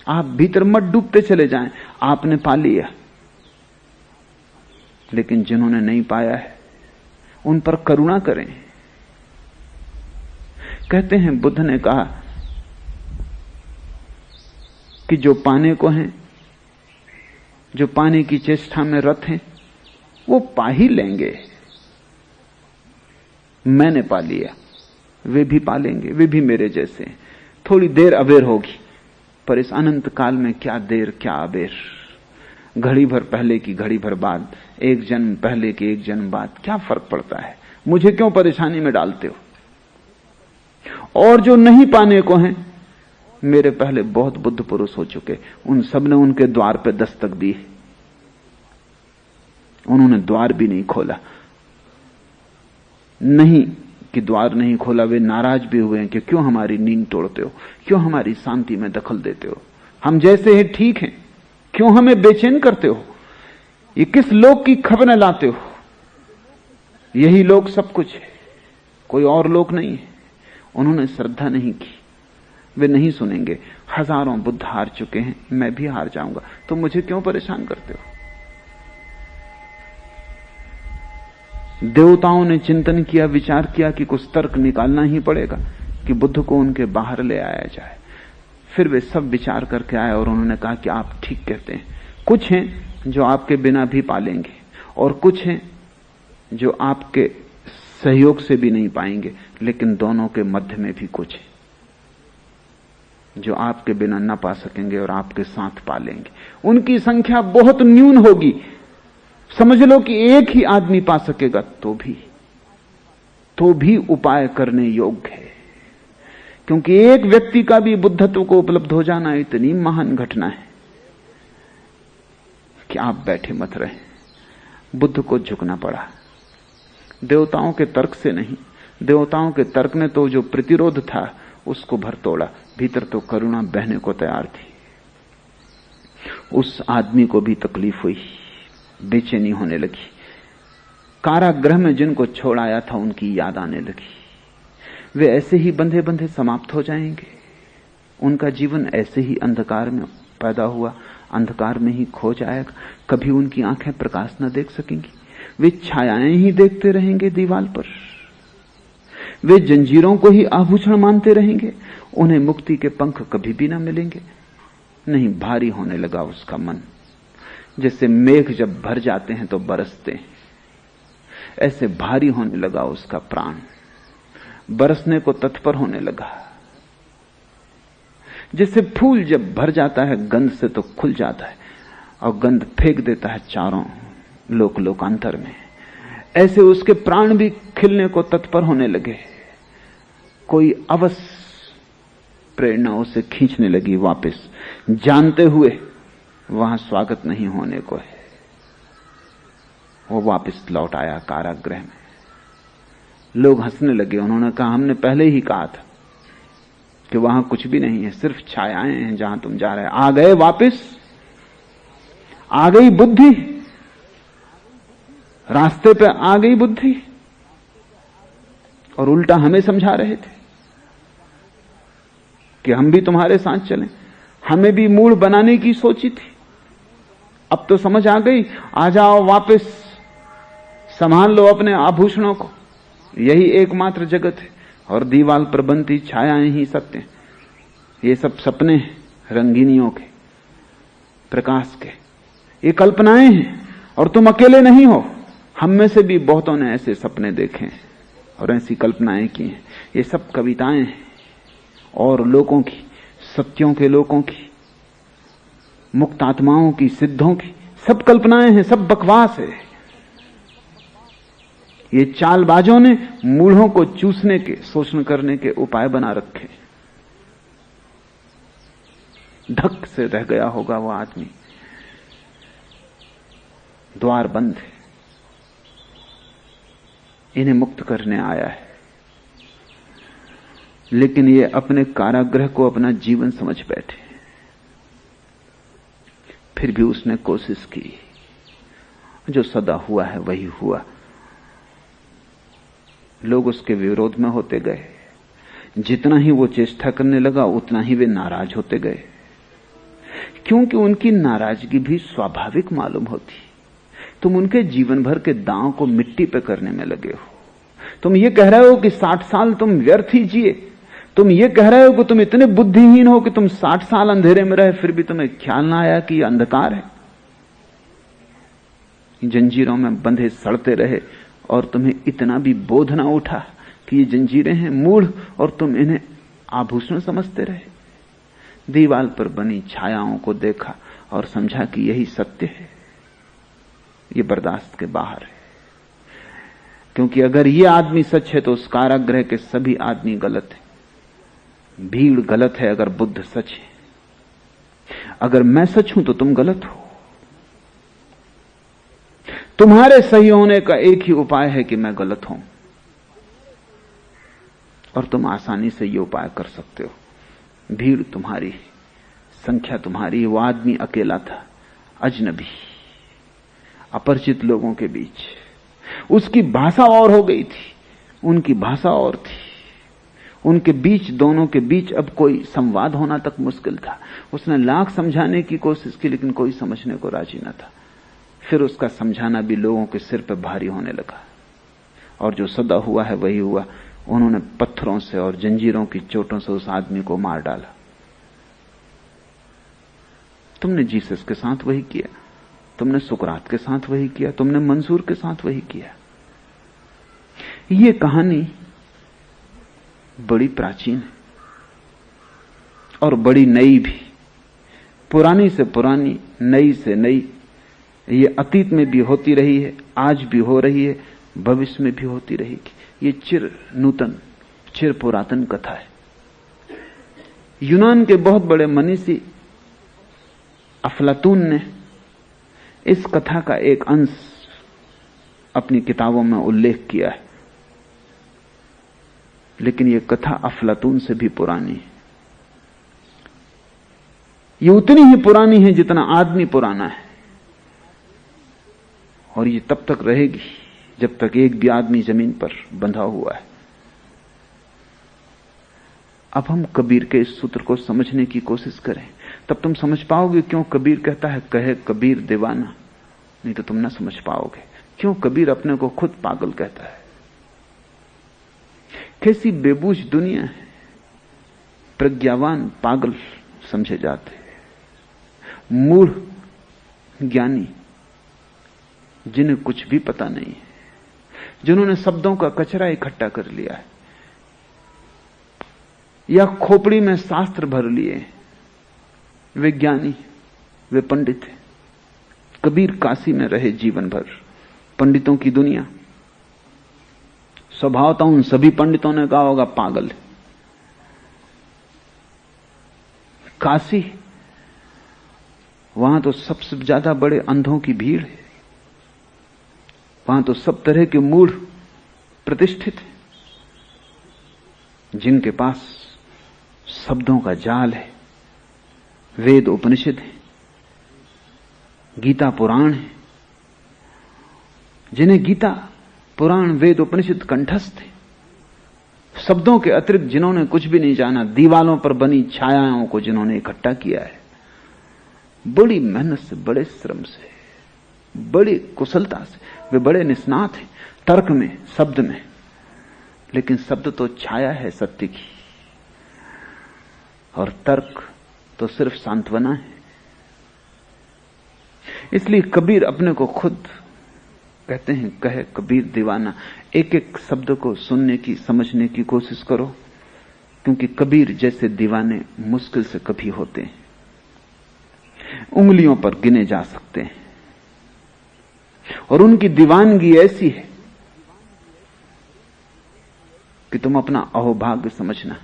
आप भीतर मत डूबते चले जाएं। आपने पा लिया, लेकिन जिन्होंने नहीं पाया है उन पर करुणा करें। कहते हैं बुद्ध ने कहा कि जो पाने को हैं, जो पाने की चेष्टा में रत हैं, वो पा ही लेंगे। मैंने पा लिया, वे भी पा लेंगे, वे भी मेरे जैसे। थोड़ी देर अबेर होगी, पर इस अनंत काल में क्या देर क्या अबेर। घड़ी भर पहले की घड़ी भर बाद, एक जन्म पहले की एक जन्म बाद, क्या फर्क पड़ता है। मुझे क्यों परेशानी में डालते हो। और जो नहीं पाने को हैं, मेरे पहले बहुत बुद्ध पुरुष हो चुके, उन सब ने उनके द्वार पे दस्तक दी, उन्होंने द्वार भी नहीं खोला। नहीं कि द्वार नहीं खोला, वे नाराज भी हुए हैं कि क्यों हमारी नींद तोड़ते हो, क्यों हमारी शांति में दखल देते हो, हम जैसे हैं ठीक हैं, क्यों हमें बेचैन करते हो, ये किस लोक की खबरें लाते हो। यही लोग सब कुछ है, कोई और लोक नहीं है। उन्होंने श्रद्धा नहीं की, वे नहीं सुनेंगे। हजारों बुद्ध हार चुके हैं, मैं भी हार जाऊंगा, तो मुझे क्यों परेशान करते हो? देवताओं ने चिंतन किया, विचार किया कि कुछ तर्क निकालना ही पड़ेगा कि बुद्ध को उनके बाहर ले आया जाए। फिर वे सब विचार करके आए और उन्होंने कहा कि आप ठीक कहते हैं। कुछ हैं जो आपके बिना भी पालेंगे और कुछ हैं जो आपके सहयोग से भी नहीं पाएंगे, लेकिन दोनों के मध्य में भी कुछ है जो आपके बिना न पा सकेंगे और आपके साथ पालेंगे। उनकी संख्या बहुत न्यून होगी। समझ लो कि एक ही आदमी पा सकेगा तो भी उपाय करने योग्य है, क्योंकि एक व्यक्ति का भी बुद्धत्व को उपलब्ध हो जाना इतनी महान घटना है कि आप बैठे मत रहे। बुद्ध को झुकना पड़ा, देवताओं के तर्क से नहीं। देवताओं के तर्क ने तो जो प्रतिरोध था उसको भर तोड़ा, भीतर तो करुणा बहने को तैयार थी। उस आदमी को भी तकलीफ हुई, बेचैनी होने लगी। कारागृह में जिनको छोड़ आया था उनकी याद आने लगी। वे ऐसे ही बंधे बंधे समाप्त हो जाएंगे। उनका जीवन ऐसे ही अंधकार में पैदा हुआ, अंधकार में ही खो जाएगा। कभी उनकी आंखें प्रकाश न देख सकेंगी। वे छायाएं ही देखते रहेंगे दीवार पर। वे जंजीरों को ही आभूषण मानते रहेंगे। उन्हें मुक्ति के पंख कभी भी ना मिलेंगे। नहीं, भारी होने लगा उसका मन। जैसे मेघ जब भर जाते हैं तो बरसते हैं, ऐसे भारी होने लगा उसका प्राण। बरसने को तत्पर होने लगा। जैसे फूल जब भर जाता है गंध से तो खुल जाता है और गंध फेंक देता है चारों लोकांतर में, ऐसे उसके प्राण भी खिलने को तत्पर होने लगे। कोई अवश्य प्रेरणा उसे खींचने लगी वापस, जानते हुए वहां स्वागत नहीं होने को है। वो वापस लौट आया कारागृह में। लोग हंसने लगे। उन्होंने कहा, हमने पहले ही कहा था कि वहां कुछ भी नहीं है, सिर्फ छायाएं हैं जहां तुम जा रहे। आ गए वापस, आ गई बुद्धि, रास्ते पे आ गई बुद्धि। और उल्टा हमें समझा रहे थे कि हम भी तुम्हारे साथ चलें। हमें भी मूड बनाने की सोची थी, अब तो समझ आ गई। आ जाओ वापस, संभाल लो अपने आभूषणों को, यही एकमात्र जगत है। और दीवाल पर बनती छायाएं ही सत्य हैं। ये सब सपने हैं, रंगीनियों के, प्रकाश के। ये कल्पनाएं हैं और तुम अकेले नहीं हो। हम में से भी बहुतों ने ऐसे सपने देखे हैं और ऐसी कल्पनाएं की हैं। ये सब कविताएं हैं और लोगों की, सत्यों के लोगों की, मुक्त आत्माओं की, सिद्धों की। सब कल्पनाएं हैं, सब बकवास है। ये चालबाजों ने मूढ़ों को चूसने के, शोषण करने के उपाय बना रखे। धक से रह गया होगा वो आदमी, द्वार बंद है। इन्हें मुक्त करने आया है, लेकिन ये अपने कारागृह को अपना जीवन समझ बैठे। फिर भी उसने कोशिश की। जो सदा हुआ है वही हुआ। लोग उसके विरोध में होते गए। जितना ही वो चेष्टा करने लगा उतना ही वे नाराज होते गए, क्योंकि उनकी नाराजगी भी स्वाभाविक मालूम होती। तुम उनके जीवन भर के दांव को मिट्टी पे करने में लगे हो। तुम ये कह रहे हो कि 60 साल तुम व्यर्थ ही जिए। तुम ये कह रहे हो कि तुम इतने बुद्धिहीन हो कि तुम 60 साल अंधेरे में रहे, फिर भी तुम्हें ख्याल ना आया कि यह अंधकार है। जंजीरों में बंधे सड़ते रहे और तुम्हें इतना भी बोध ना उठा कि ये जंजीरें हैं, मूढ़, और तुम इन्हें आभूषण समझते रहे। दीवाल पर बनी छायाओं को देखा और समझा कि यही सत्य है। ये बर्दाश्त के बाहर है, क्योंकि अगर ये आदमी सच है तो उस कारागृह के सभी आदमी गलत है। भीड़ गलत है अगर बुद्ध सच है। अगर मैं सच हूं तो तुम गलत हो। तुम्हारे सही होने का एक ही उपाय है कि मैं गलत हूं, और तुम आसानी से ये उपाय कर सकते हो। भीड़ तुम्हारी, संख्या तुम्हारी। वो आदमी अकेला था, अजनबी, अपरिचित लोगों के बीच। उसकी भाषा और हो गई थी, उनकी भाषा और थी, उनके बीच, दोनों के बीच अब कोई संवाद होना तक मुश्किल था। उसने लाख समझाने की कोशिश की, लेकिन कोई समझने को राजी न था। फिर उसका समझाना भी लोगों के सिर पर भारी होने लगा, और जो सदा हुआ है वही हुआ। उन्होंने पत्थरों से और जंजीरों की चोटों से उस आदमी को मार डाला। तुमने जीसस के साथ वही किया, तुमने सुकरात के साथ वही किया, तुमने मंसूर के साथ वही किया। ये कहानी बड़ी प्राचीन है और बड़ी नई भी, पुरानी से पुरानी, नई से नई। ये अतीत में भी होती रही है, आज भी हो रही है, भविष्य में भी होती रहेगी। ये चिर नूतन, चिर पुरातन कथा है। यूनान के बहुत बड़े मनीषी अफलातून ने इस कथा का एक अंश अपनी किताबों में उल्लेख किया है, लेकिन यह कथा अफलातून से भी पुरानी है। ये उतनी ही पुरानी है जितना आदमी पुराना है, और ये तब तक रहेगी जब तक एक भी आदमी जमीन पर बंधा हुआ है। अब हम कबीर के इस सूत्र को समझने की कोशिश करें, तब तुम समझ पाओगे क्यों कबीर कहता है कहे कबीर दीवाना। नहीं तो तुम ना समझ पाओगे क्यों कबीर अपने को खुद पागल कहता है। कैसी बेबूझ दुनिया है, प्रज्ञावान पागल समझे जाते, मूढ़ ज्ञानी जिन्हें कुछ भी पता नहीं है, जिन्होंने शब्दों का कचरा इकट्ठा कर लिया है या खोपड़ी में शास्त्र भर लिए, वे ज्ञानी, वे पंडित हैं। कबीर काशी में रहे जीवन भर, पंडितों की दुनिया। स्वभावतः उन सभी पंडितों ने कहा होगा पागल है। काशी, वहां तो सबसे ज्यादा बड़े अंधों की भीड़ है, वहां तो सब तरह के मूढ़ प्रतिष्ठित हैं, जिनके पास शब्दों का जाल है, वेद उपनिषद है, गीता पुराण है, जिन्हें गीता पुराण वेद उपनिषद कंठस्थ है, शब्दों के अतिरिक्त जिन्होंने कुछ भी नहीं जाना, दीवालों पर बनी छायाओं को जिन्होंने इकट्ठा किया है, बड़ी मेहनत से, बड़े श्रम से, बड़ी कुशलता से, वे बड़े निष्णात हैं तर्क में, शब्द में। लेकिन शब्द तो छाया है सत्य की, और तर्क तो सिर्फ सांत्वना है। इसलिए कबीर अपने को खुद कहते हैं कहे कबीर दीवाना। एक एक शब्द को सुनने की, समझने की कोशिश करो, क्योंकि कबीर जैसे दीवाने मुश्किल से कभी होते हैं, उंगलियों पर गिने जा सकते हैं। और उनकी दीवानगी ऐसी है कि तुम अपना अहोभाग्य समझना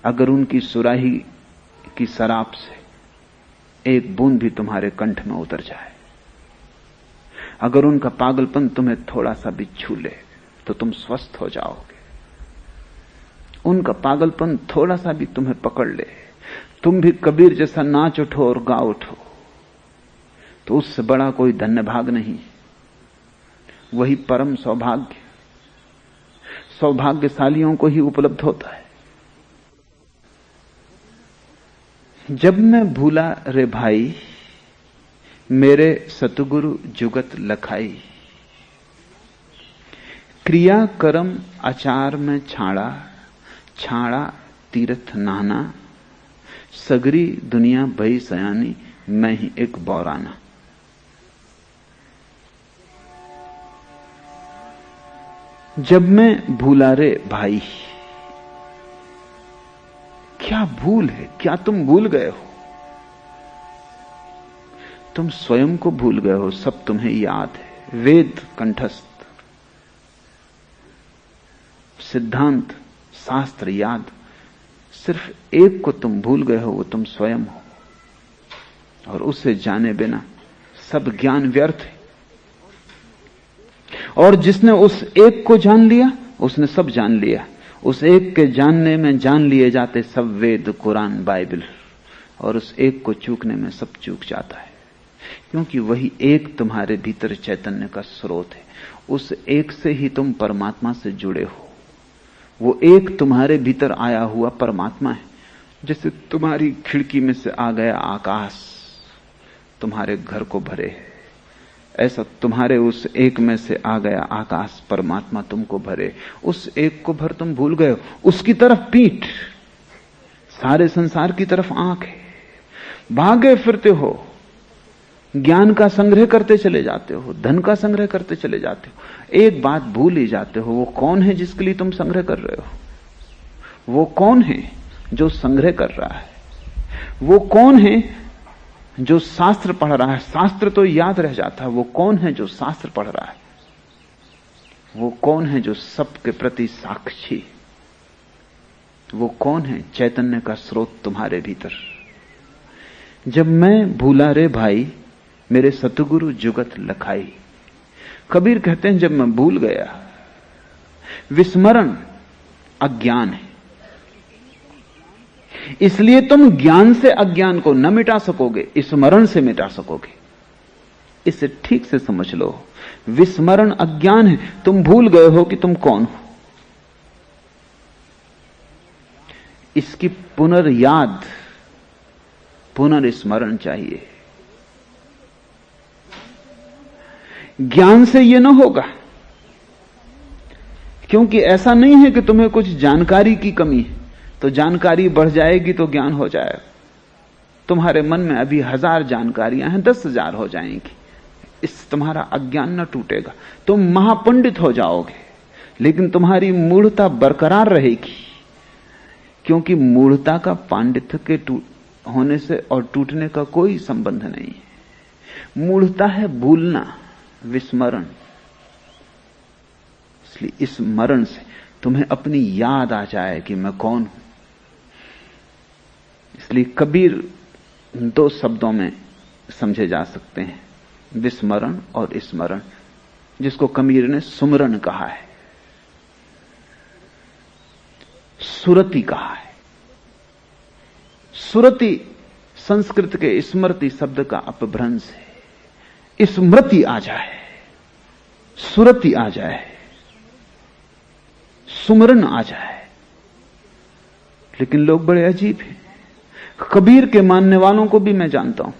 अगर उनकी सुराही की शराब से एक बूंद भी तुम्हारे कंठ में उतर जाए, अगर उनका पागलपन तुम्हें थोड़ा सा भी छू ले तो तुम स्वस्थ हो जाओगे। उनका पागलपन थोड़ा सा भी तुम्हें पकड़ ले, तुम भी कबीर जैसा नाच उठो और गा उठो, तो उससे बड़ा कोई धन्य भाग नहीं। वही परम सौभाग्य सौभाग्यशालियों को ही उपलब्ध होता है। जब मैं भूला रे भाई मेरे सतगुरु जुगत लखाई, क्रिया कर्म आचार में छाड़ा, छाड़ा तीर्थ नाना, सगरी दुनिया भई सयानी, मैं ही एक बौराना। जब मैं भूला रे भाई, क्या भूल है, क्या तुम भूल गए हो? तुम स्वयं को भूल गए हो, सब तुम्हें याद है, वेद कंठस्थ, सिद्धांत शास्त्र याद, सिर्फ एक को तुम भूल गए हो, वो तुम स्वयं हो, और उसे जाने बिना सब ज्ञान व्यर्थ है। और जिसने उस एक को जान लिया उसने सब जान लिया। उस एक के जानने में जान लिए जाते सब वेद, कुरान, बाइबल, और उस एक को चूकने में सब चूक जाता है। क्योंकि वही एक तुम्हारे भीतर चैतन्य का स्रोत है। उस एक से ही तुम परमात्मा से जुड़े हो। वो एक तुम्हारे भीतर आया हुआ परमात्मा है। जैसे तुम्हारी खिड़की में से आ गया आकाश तुम्हारे घर को भरे है, ऐसा तुम्हारे उस एक में से आ गया आकाश परमात्मा तुमको भरे। उस एक को भर तुम भूल गए हो। उसकी तरफ पीठ, सारे संसार की तरफ आंख है। भागे फिरते हो, ज्ञान का संग्रह करते चले जाते हो, धन का संग्रह करते चले जाते हो। एक बात भूल ही जाते हो, वो कौन है जिसके लिए तुम संग्रह कर रहे हो? वो कौन है जो संग्रह कर रहा है? वो कौन है जो शास्त्र पढ़ रहा है? शास्त्र तो याद रह जाता है। वो कौन है जो शास्त्र पढ़ रहा है? वो कौन है जो सबके प्रति साक्षी? वो कौन है? चैतन्य का स्रोत तुम्हारे भीतर। जब मैं भूला रे भाई मेरे सतगुरु जुगत लखाई। कबीर कहते हैं जब मैं भूल गया, विस्मरण अज्ञान है, इसलिए तुम ज्ञान से अज्ञान को न मिटा सकोगे, स्मरण से मिटा सकोगे। इसे ठीक से समझ लो। विस्मरण अज्ञान है, तुम भूल गए हो कि तुम कौन हो। इसकी पुनर्याद, पुनर्स्मरण चाहिए। ज्ञान से यह न होगा, क्योंकि ऐसा नहीं है कि तुम्हें कुछ जानकारी की कमी है तो जानकारी बढ़ जाएगी तो ज्ञान हो जाएगा। तुम्हारे मन में अभी 1000 जानकारियां हैं, 10,000 हो जाएंगी, इस तुम्हारा अज्ञान न टूटेगा। तुम महापंडित हो जाओगे, लेकिन तुम्हारी मूढ़ता बरकरार रहेगी, क्योंकि मूढ़ता का पांडित्य के होने से और टूटने का कोई संबंध नहीं है। मूढ़ता है भूलना, विस्मरण। इसलिए इस स्मरण से तुम्हें अपनी याद आ जाए कि मैं कौन हूं। इसलिए कबीर 2 शब्दों में समझे जा सकते हैं, विस्मरण और स्मरण, जिसको कबीर ने सुमरन कहा है, सुरति कहा है। सुरति संस्कृत के स्मृति शब्द का अपभ्रंश है। स्मृति आ जाए, सुरति आ जाए, सुमरन आ जाए। लेकिन लोग बड़े अजीब हैं। कबीर के मानने वालों को भी मैं जानता हूं,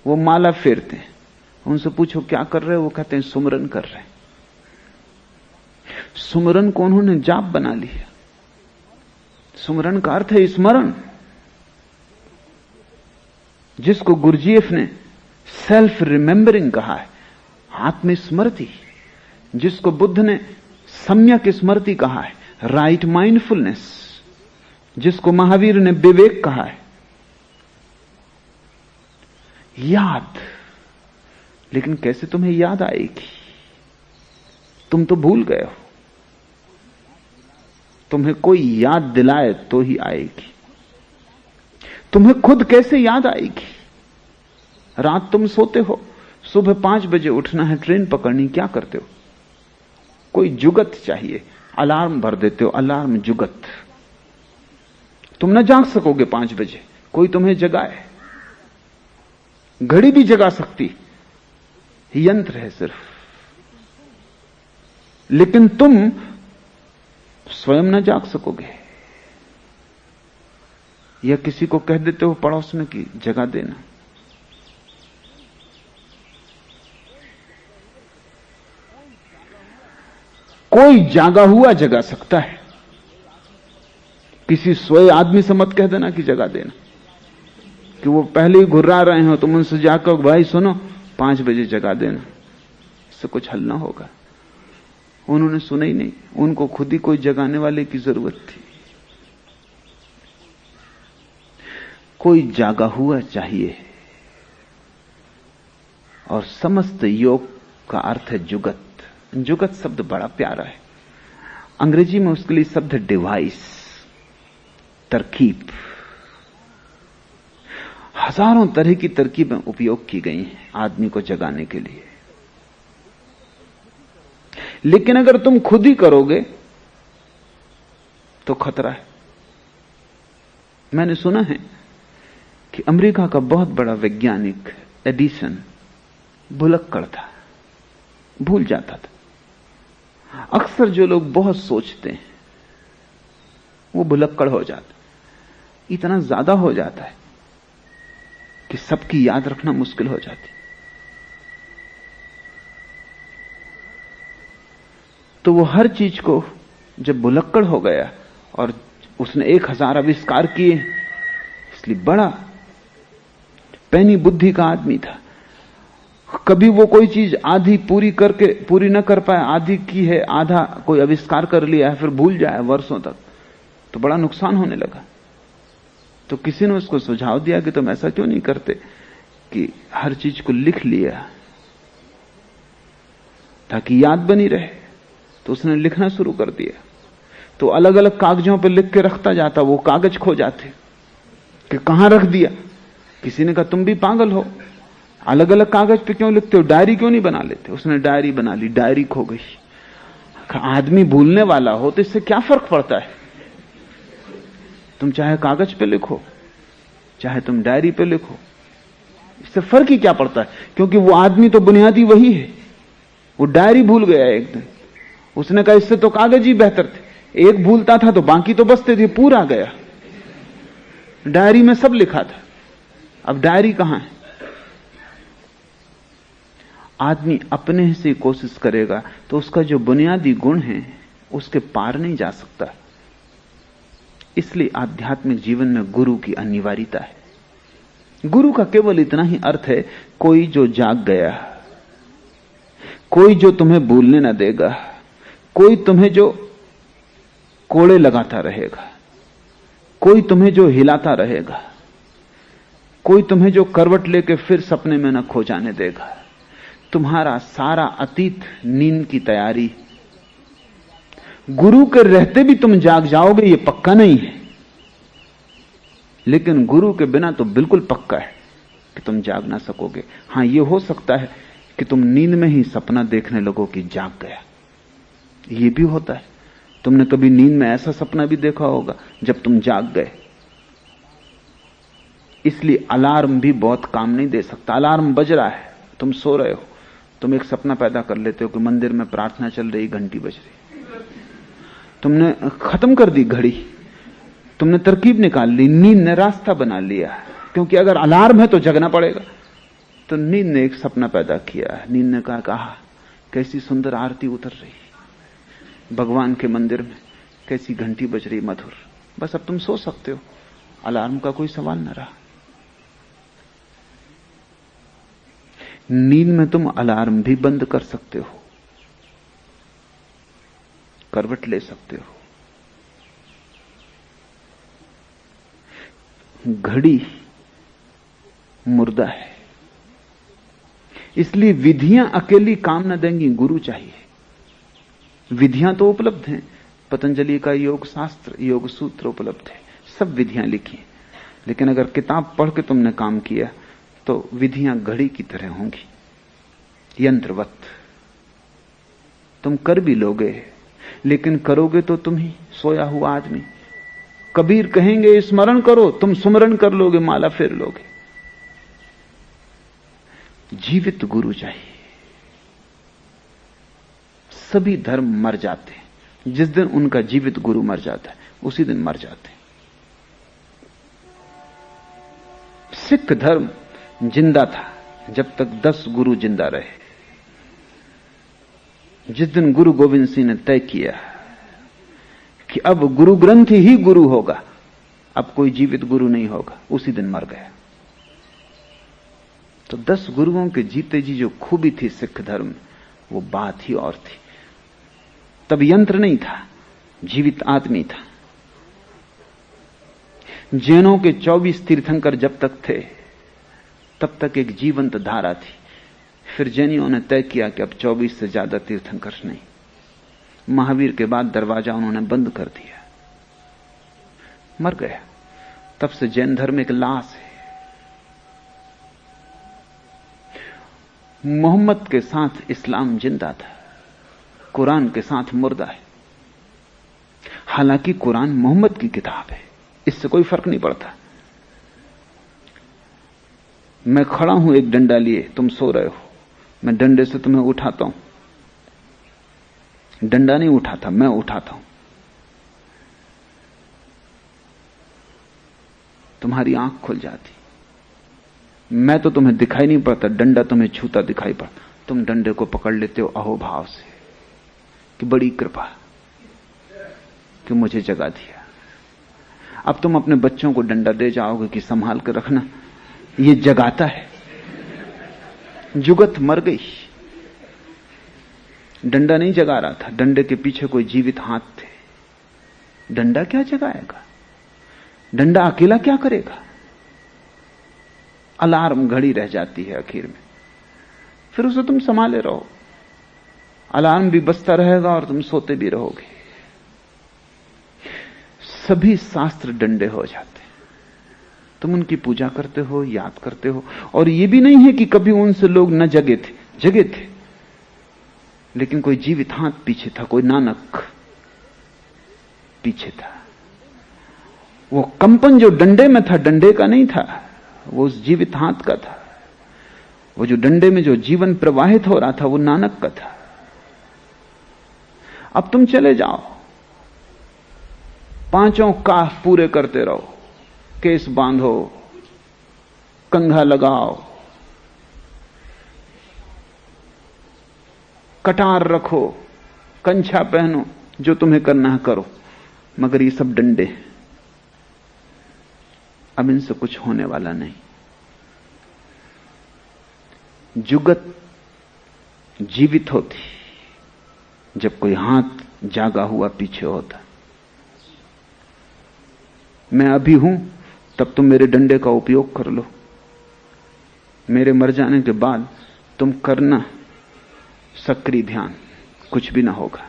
वो माला फेरते हैं। उनसे पूछो क्या कर रहे हो, वो कहते हैं सुमरन कर रहे हैं। सुमरन को उन्होंने जाप बना लिया। सुमरन का अर्थ है स्मरण, जिसको गुरजीएफ ने सेल्फ रिमेंबरिंग कहा है, आत्मस्मृति। जिसको बुद्ध ने सम्यक स्मृति कहा है, राइट माइंडफुलनेस। जिसको महावीर ने विवेक कहा है, याद। लेकिन कैसे तुम्हें याद आएगी? तुम तो भूल गए हो। तुम्हें कोई याद दिलाए तो ही आएगी। तुम्हें खुद कैसे याद आएगी? रात तुम सोते हो, सुबह 5 बजे उठना है, ट्रेन पकड़नी, क्या करते हो? कोई जुगत चाहिए, अलार्म भर देते हो, अलार्म जुगत। तुम न जाग सकोगे 5 बजे, कोई तुम्हें जगाए। घड़ी भी जगा सकती, यंत्र है सिर्फ। लेकिन तुम स्वयं न जाग सकोगे। या किसी को कह देते हो पड़ोस में कि जगा देना। कोई जागा हुआ जगा सकता है। किसी सोए आदमी से मत कह देना कि जगा देना, कि वो पहले ही घुर्रा रहे हो, तुम उनसे जाकर भाई सुनो 5 बजे जगा देना। इससे कुछ हल ना होगा। उन्होंने सुना ही नहीं, उनको खुद ही कोई जगाने वाले की जरूरत थी। कोई जागा हुआ चाहिए। और समस्त योग का अर्थ है जुगत। जुगत शब्द बड़ा प्यारा है। अंग्रेजी में उसके लिए शब्द डिवाइस, तरकीब। हजारों तरह की तरकीबें उपयोग की गई हैं आदमी को जगाने के लिए। लेकिन अगर तुम खुद ही करोगे तो खतरा है। मैंने सुना है कि अमेरिका का बहुत बड़ा वैज्ञानिक एडिसन भुलक्कड़ था, भूल जाता था। अक्सर जो लोग बहुत सोचते हैं वो भुलक्कड़ हो जाते, इतना ज्यादा हो जाता है कि सबकी याद रखना मुश्किल हो जाती। तो वो हर चीज को जब भुलक्कड़ हो गया और उसने 1000 आविष्कार किए, इसलिए बड़ा पैनी बुद्धि का आदमी था। कभी वो कोई चीज आधी पूरी न कर पाए, आधी की है, आधा कोई आविष्कार कर लिया है, फिर भूल जाए वर्षों तक, तो बड़ा नुकसान होने लगा। तो किसी ने उसको सुझाव दिया कि तुम ऐसा क्यों नहीं करते कि हर चीज को लिख लिया ताकि याद बनी रहे। तो उसने लिखना शुरू कर दिया। तो अलग अलग कागजों पर लिख के रखता जाता, वो कागज खो जाते कि कहां रख दिया। किसी ने कहा तुम भी पागल हो, अलग अलग कागज पे क्यों लिखते हो, डायरी क्यों नहीं बना लेते। उसने डायरी बना ली, डायरी खो गई। आदमी भूलने वाला हो तो इससे क्या फर्क पड़ता है, तुम चाहे कागज पे लिखो चाहे तुम डायरी पे लिखो, इससे फर्क ही क्या पड़ता है। क्योंकि वो आदमी तो बुनियादी वही है। वो डायरी भूल गया एक दिन, उसने कहा इससे तो कागज ही बेहतर थे, एक भूलता था तो बाकी तो बचते थे, पूरा गया। डायरी में सब लिखा था, अब डायरी कहां है। आदमी अपने से कोशिश करेगा तो उसका जो बुनियादी गुण है उसके पार नहीं जा सकता। इसलिए आध्यात्मिक जीवन में गुरु की अनिवार्यता है। गुरु का केवल इतना ही अर्थ है, कोई जो जाग गया, कोई जो तुम्हें भूलने न देगा, कोई तुम्हें जो कोड़े लगाता रहेगा, कोई तुम्हें जो हिलाता रहेगा, कोई तुम्हें जो करवट लेके फिर सपने में न खो जाने देगा। तुम्हारा सारा अतीत नींद की तैयारी। गुरु के रहते भी तुम जाग जाओगे ये पक्का नहीं है, लेकिन गुरु के बिना तो बिल्कुल पक्का है कि तुम जाग ना सकोगे। हां, यह हो सकता है कि तुम नींद में ही सपना देखने लगो कि जाग गया। यह भी होता है। तुमने कभी नींद में ऐसा सपना भी देखा होगा जब तुम जाग गए। इसलिए अलार्म भी बहुत काम नहीं दे सकता। अलार्म बज रहा है, तुम सो रहे हो, तुम एक सपना पैदा कर लेते हो कि मंदिर में प्रार्थना चल रही, घंटी बज रही, तुमने खत्म कर दी घड़ी, तुमने तरकीब निकाल ली, नींद ने रास्ता बना लिया। क्योंकि अगर अलार्म है तो जगना पड़ेगा। तो नींद ने एक सपना पैदा किया। नींद ने कहा कैसी सुंदर आरती उतर रही भगवान के मंदिर में, कैसी घंटी बज रही मधुर। बस अब तुम सो सकते हो, अलार्म का कोई सवाल न रहा। नींद में तुम अलार्म भी बंद कर सकते हो, करवट ले सकते हो। घड़ी मुर्दा है, इसलिए विधियां अकेली काम न देंगी, गुरु चाहिए। विधियां तो उपलब्ध हैं, पतंजलि का योग शास्त्र, योग सूत्र उपलब्ध है, सब विधियां लिखी। लेकिन अगर किताब पढ़ के तुमने काम किया तो विधियां घड़ी की तरह होंगी, यंत्रवत। तुम कर भी लोगे, लेकिन करोगे तो तुम ही, सोया हुआ आदमी। कबीर कहेंगे स्मरण करो, तुम सुमरण कर लोगे, माला फेर लोगे। जीवित गुरु चाहिए। सभी धर्म मर जाते हैं, जिस दिन उनका जीवित गुरु मर जाता है उसी दिन मर जाते हैं। सिख धर्म जिंदा था जब तक 10 गुरु जिंदा रहे। जिस दिन गुरु गोविंद सिंह ने तय किया कि अब गुरु ग्रंथ ही गुरु होगा, अब कोई जीवित गुरु नहीं होगा, उसी दिन मर गया। तो 10 गुरुओं के जीते जी जो खूबी थी सिख धर्म, वो बात ही और थी। तब यंत्र नहीं था, जीवित आदमी था। जैनों के 24 तीर्थंकर जब तक थे तब तक एक जीवंत धारा थी। फिर जैनियों ने तय किया कि अब 24 से ज्यादा तीर्थंकर नहीं। महावीर के बाद दरवाजा उन्होंने बंद कर दिया, मर गया। तब से जैन धर्म एक लाश है। मोहम्मद के साथ इस्लाम जिंदा था, कुरान के साथ मुर्दा है। हालांकि कुरान मोहम्मद की किताब है, इससे कोई फर्क नहीं पड़ता। मैं खड़ा हूं एक डंडा लिए, तुम सो रहे हो, मैं डंडे से तुम्हें उठाता हूं, डंडा नहीं उठाता, मैं उठाता हूं। तुम्हारी आंख खुल जाती, मैं तो तुम्हें दिखाई नहीं पड़ता, डंडा तुम्हें छूता दिखाई पड़ता। तुम डंडे को पकड़ लेते हो अहोभाव से कि बड़ी कृपा कि मुझे जगा दिया। अब तुम अपने बच्चों को डंडा दे जाओगे कि संभाल कर रखना, ये जगाता है। जुगत मर गई, डंडा नहीं जगा रहा था, डंडे के पीछे कोई जीवित हाथ थे। डंडा क्या जगाएगा, डंडा अकेला क्या करेगा। अलार्म घड़ी रह जाती है आखिर में, फिर उसे तुम संभाले रहो। अलार्म भी बजता रहेगा और तुम सोते भी रहोगे। सभी शास्त्र डंडे हो जाते हैं, तुम उनकी पूजा करते हो, याद करते हो। और यह भी नहीं है कि कभी उनसे लोग न जगे थे, जगे थे, लेकिन कोई जीवित हाथ पीछे था, कोई नानक पीछे था। वो कंपन जो डंडे में था, डंडे का नहीं था, वो उस जीवित हाथ का था। वो जो डंडे में जो जीवन प्रवाहित हो रहा था, वो नानक का था। अब तुम चले जाओ, पांचों काह पूरे करते रहो, केस बांधो, कंघा लगाओ, कटार रखो, कंछा पहनो, जो तुम्हें करना है करो, मगर ये सब डंडे हैं। अब इनसे कुछ होने वाला नहीं। जुगत जीवित होती जब कोई हाथ जागा हुआ पीछे होता। मैं अभी हूं, तब तुम मेरे डंडे का उपयोग कर लो। मेरे मर जाने के बाद तुम करना सक्रिय ध्यान, कुछ भी ना होगा।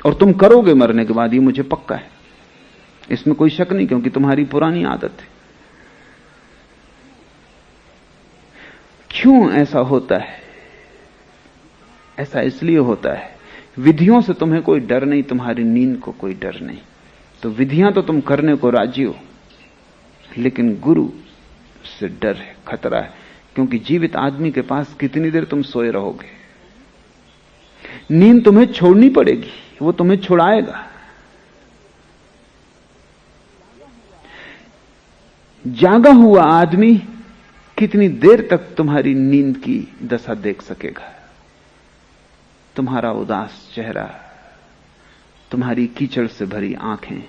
और तुम करोगे मरने के बाद, ये मुझे पक्का है, इसमें कोई शक नहीं, क्योंकि तुम्हारी पुरानी आदत है। क्यों ऐसा होता है? ऐसा इसलिए होता है, विधियों से तुम्हें कोई डर नहीं, तुम्हारी नींद को कोई डर नहीं। तो विधियां तो तुम करने को राजी हो, लेकिन गुरु से डर है, खतरा है। क्योंकि जीवित आदमी के पास कितनी देर तुम सोए रहोगे? नींद तुम्हें छोड़नी पड़ेगी, वो तुम्हें छुड़ाएगा। जागा हुआ आदमी कितनी देर तक तुम्हारी नींद की दशा देख सकेगा? तुम्हारा उदास चेहरा, तुम्हारी कीचड़ से भरी आंखें,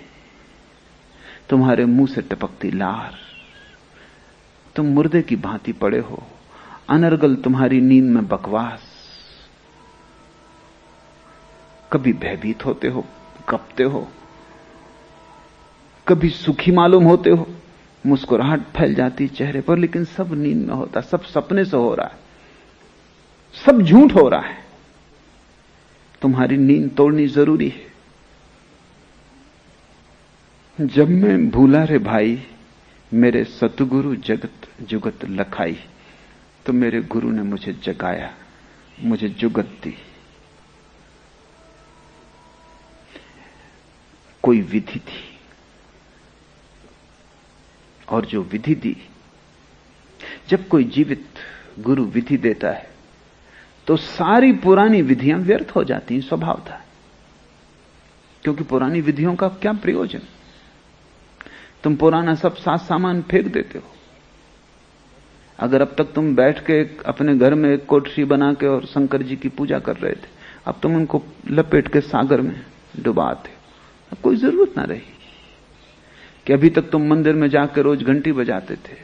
तुम्हारे मुंह से टपकती लार, तुम मुर्दे की भांति पड़े हो, अनर्गल तुम्हारी नींद में बकवास। कभी भयभीत होते हो, कपते हो, कभी सुखी मालूम होते हो, मुस्कुराहट फैल जाती चेहरे पर, लेकिन सब नींद में होता, सब सपने से हो रहा है, सब झूठ हो रहा है। तुम्हारी नींद तोड़नी जरूरी है। जब मैं भूला रे भाई मेरे सतगुरु जगत जुगत लखाई, तो मेरे गुरु ने मुझे जगाया, मुझे जुगत दी। कोई विधि थी, और जो विधि दी, जब कोई जीवित गुरु विधि देता है तो सारी पुरानी विधियां व्यर्थ हो जाती हैं, स्वभाव था। क्योंकि पुरानी विधियों का क्या प्रयोजन? तुम पुराना सब साथ सामान फेंक देते हो। अगर अब तक तुम बैठ के अपने घर में एक कोठरी बना के और शंकर जी की पूजा कर रहे थे, अब तुम उनको लपेट के सागर में डुबाते, अब कोई जरूरत ना रही। कि अभी तक तुम मंदिर में जाकर रोज घंटी बजाते थे,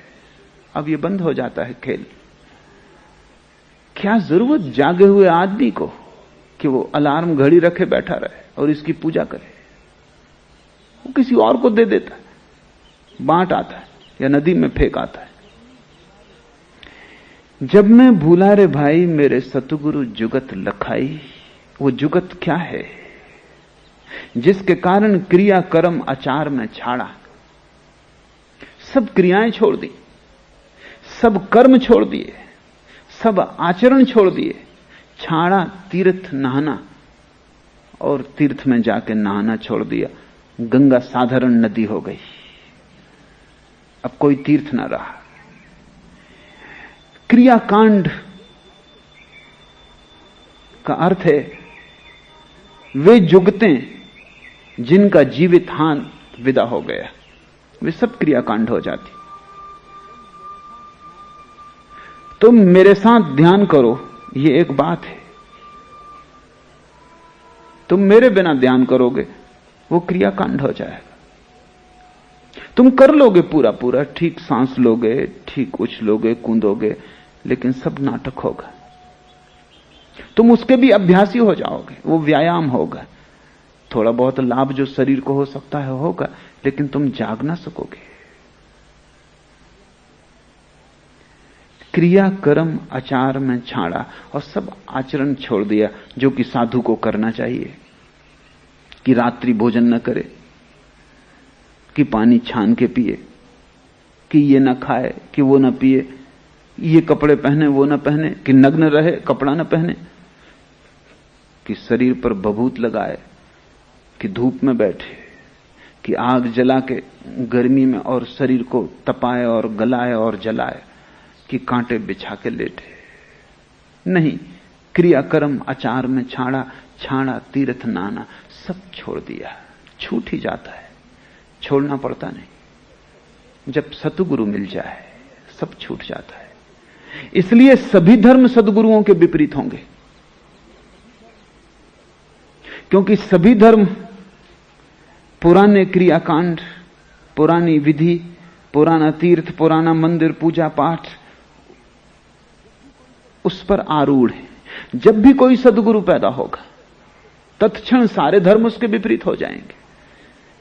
अब ये बंद हो जाता है खेल। क्या जरूरत जागे हुए आदमी को कि वो अलार्म घड़ी रखे बैठा रहे और इसकी पूजा करे? वो किसी और को दे देता है, बांट आता है या नदी में फेंक आता है। जब मैं भूला रे भाई मेरे सतगुरु जुगत लखाई, वो जुगत क्या है? जिसके कारण क्रिया कर्म आचार में छाड़ा, सब क्रियाएं छोड़ दी, सब कर्म छोड़ दिए, सब आचरण छोड़ दिए, छाड़ा तीर्थ नहाना, और तीर्थ में जाके नहाना छोड़ दिया। गंगा साधारण नदी हो गई, अब कोई तीर्थ ना रहा। क्रियाकांड का अर्थ है वे जुगतें जिनका जीवित हाथ विदा हो गया, वे सब क्रियाकांड हो जाती। तुम मेरे साथ ध्यान करो, ये एक बात है। तुम मेरे बिना ध्यान करोगे, वो क्रियाकांड हो जाएगा। तुम कर लोगे पूरा पूरा, ठीक सांस लोगे, ठीक उछलोगे, कूदोगे, लेकिन सब नाटक होगा। तुम उसके भी अभ्यासी हो जाओगे, वो व्यायाम होगा। थोड़ा बहुत लाभ जो शरीर को हो सकता है होगा, लेकिन तुम जाग ना सकोगे। क्रिया कर्म आचार में छाड़ा और सब आचरण छोड़ दिया जो कि साधु को करना चाहिए, कि रात्रि भोजन न करे, कि पानी छान के पिए, कि ये न खाए, कि वो न पिए, ये कपड़े पहने वो न पहने, कि नग्न रहे कपड़ा न पहने, कि शरीर पर भभूत लगाए, कि धूप में बैठे, कि आग जला के गर्मी में और शरीर को तपाए और गलाए और जलाए, कि कांटे बिछा के लेटे। नहीं, क्रिया कर्म आचार में छाड़ा, छाड़ा तीर्थ नाना, सब छोड़ दिया। छूट ही जाता है, छोड़ना पड़ता नहीं। जब सतगुरु मिल जाए सब छूट जाता है। इसलिए सभी धर्म सदगुरुओं के विपरीत होंगे, क्योंकि सभी धर्म पुराने क्रियाकांड, पुरानी विधि, पुराना तीर्थ, पुराना मंदिर, पूजा पाठ, उस पर आरूढ़ है। जब भी कोई सदगुरु पैदा होगा तत्क्षण सारे धर्म उसके विपरीत हो जाएंगे,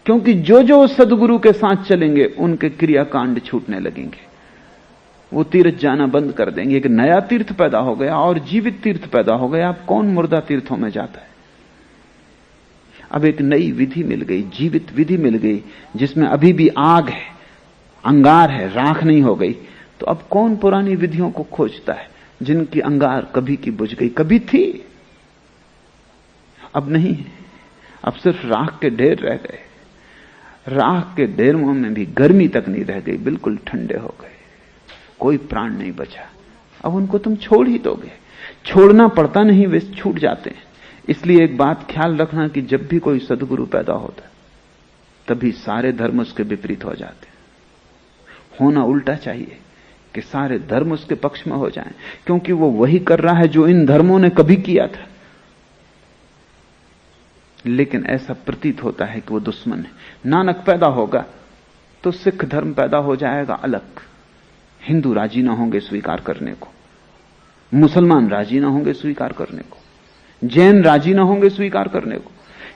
क्योंकि जो जो सदगुरु के साथ चलेंगे उनके क्रियाकांड छूटने लगेंगे। वो तीर्थ जाना बंद कर देंगे। एक नया तीर्थ पैदा हो गया और जीवित तीर्थ पैदा हो गया। अब कौन मुर्दा तीर्थों में जाता है? अब एक नई विधि मिल गई, जीवित विधि मिल गई, जिसमें अभी भी आग है, अंगार है, राख नहीं हो गई। तो अब कौन पुरानी विधियों को खोजता है जिनकी अंगार कभी की बुझ गई? कभी थी, अब नहीं है। अब सिर्फ राख के ढेर रह गए। राख के ढेरों में भी गर्मी तक नहीं रह गई, बिल्कुल ठंडे हो गए, कोई प्राण नहीं बचा। अब उनको तुम छोड़ ही दोगे? छोड़ना पड़ता नहीं, वे छूट जाते हैं। इसलिए एक बात ख्याल रखना कि जब भी कोई सदगुरु पैदा होता है तभी सारे धर्म उसके विपरीत हो जाते हैं। होना उल्टा चाहिए कि सारे धर्म उसके पक्ष में हो जाएं, क्योंकि वो वही कर रहा है जो इन धर्मों ने कभी किया था। लेकिन ऐसा प्रतीत होता है कि वो दुश्मन है। नानक पैदा होगा तो सिख धर्म पैदा हो जाएगा अलग, हिंदू राजी ना होंगे स्वीकार करने को, मुसलमान राजी ना होंगे स्वीकार करने को, जैन राजी ना होंगे स्वीकार करने को,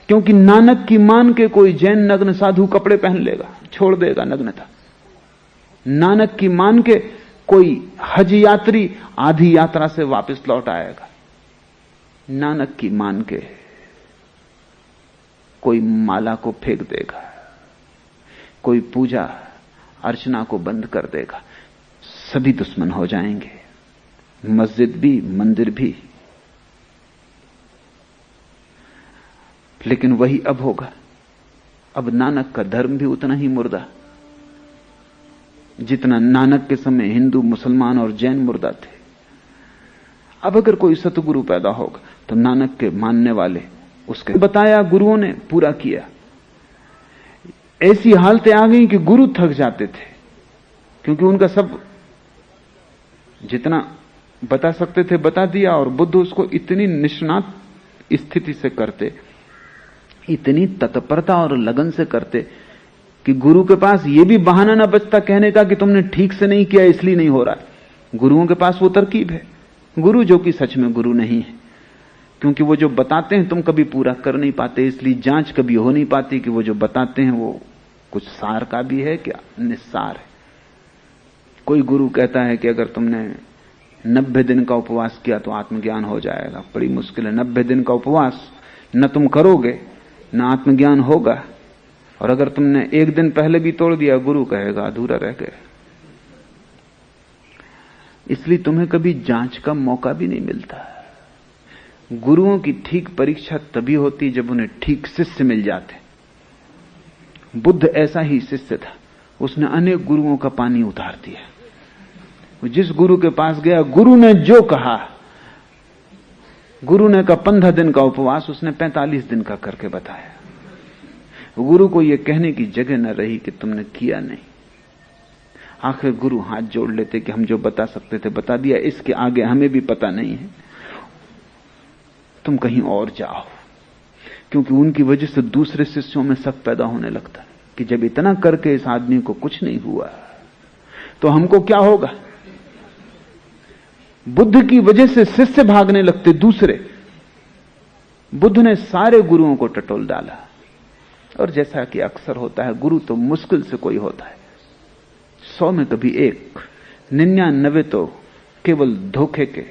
क्योंकि नानक की मान के कोई जैन नग्न साधु कपड़े पहन लेगा, छोड़ देगा नग्नता। नानक की मान के कोई हज यात्री आधी यात्रा से वापस लौट आएगा। नानक की मान के कोई माला को फेंक देगा, कोई पूजा अर्चना को बंद कर देगा। सभी दुश्मन हो जाएंगे, मस्जिद भी, मंदिर भी। लेकिन वही अब होगा। अब नानक का धर्म भी उतना ही मुर्दा जितना नानक के समय हिंदू, मुसलमान और जैन मुर्दा थे। अब अगर कोई सतगुरु पैदा होगा तो नानक के मानने वाले उसके बताया गुरुओं ने पूरा किया। ऐसी हालतें आ गई कि गुरु थक जाते थे, क्योंकि उनका सब जितना बता सकते थे बता दिया, और बुद्ध उसको इतनी निष्णात स्थिति से करते, इतनी तत्परता और लगन से करते कि गुरु के पास यह भी बहाना ना बचता कहने का कि तुमने ठीक से नहीं किया इसलिए नहीं हो रहा। गुरुओं के पास वो तरकीब है। गुरु जो कि सच में गुरु नहीं है, क्योंकि वो जो बताते हैं तुम कभी पूरा कर नहीं पाते, इसलिए जांच कभी हो नहीं पाती कि वो जो बताते हैं वो कुछ सार का भी है क्या निस्सार है। कोई गुरु कहता है कि अगर तुमने 90 दिन का उपवास किया तो आत्मज्ञान हो जाएगा। बड़ी मुश्किल है। 90 दिन का उपवास न तुम करोगे न आत्मज्ञान होगा, और अगर तुमने एक दिन पहले भी तोड़ दिया, गुरु कहेगा अधूरा रह गया। इसलिए तुम्हें कभी जांच का मौका भी नहीं मिलता। गुरुओं की ठीक परीक्षा तभी होती जब उन्हें ठीक शिष्य मिल जाते। बुद्ध ऐसा ही शिष्य था, उसने अनेक गुरुओं का पानी उतार दिया। जिस गुरु के पास गया, गुरु ने जो कहा, गुरु ने कहा 15 दिन का उपवास, उसने 45 दिन का करके बताया। गुरु को यह कहने की जगह न रही कि तुमने किया नहीं। आखिर गुरु हाथ जोड़ लेते कि हम जो बता सकते थे बता दिया, इसके आगे हमें भी पता नहीं है, तुम कहीं और जाओ। क्योंकि उनकी वजह से दूसरे शिष्यों में शक पैदा होने लगता कि जब इतना करके इस आदमी को कुछ नहीं हुआ तो हमको क्या होगा। बुद्ध की वजह से शिष्य भागने लगते दूसरे। बुद्ध ने सारे गुरुओं को टटोल डाला, और जैसा कि अक्सर होता है, गुरु तो मुश्किल से कोई होता है, 100 में कभी एक, 99 तो केवल धोखे के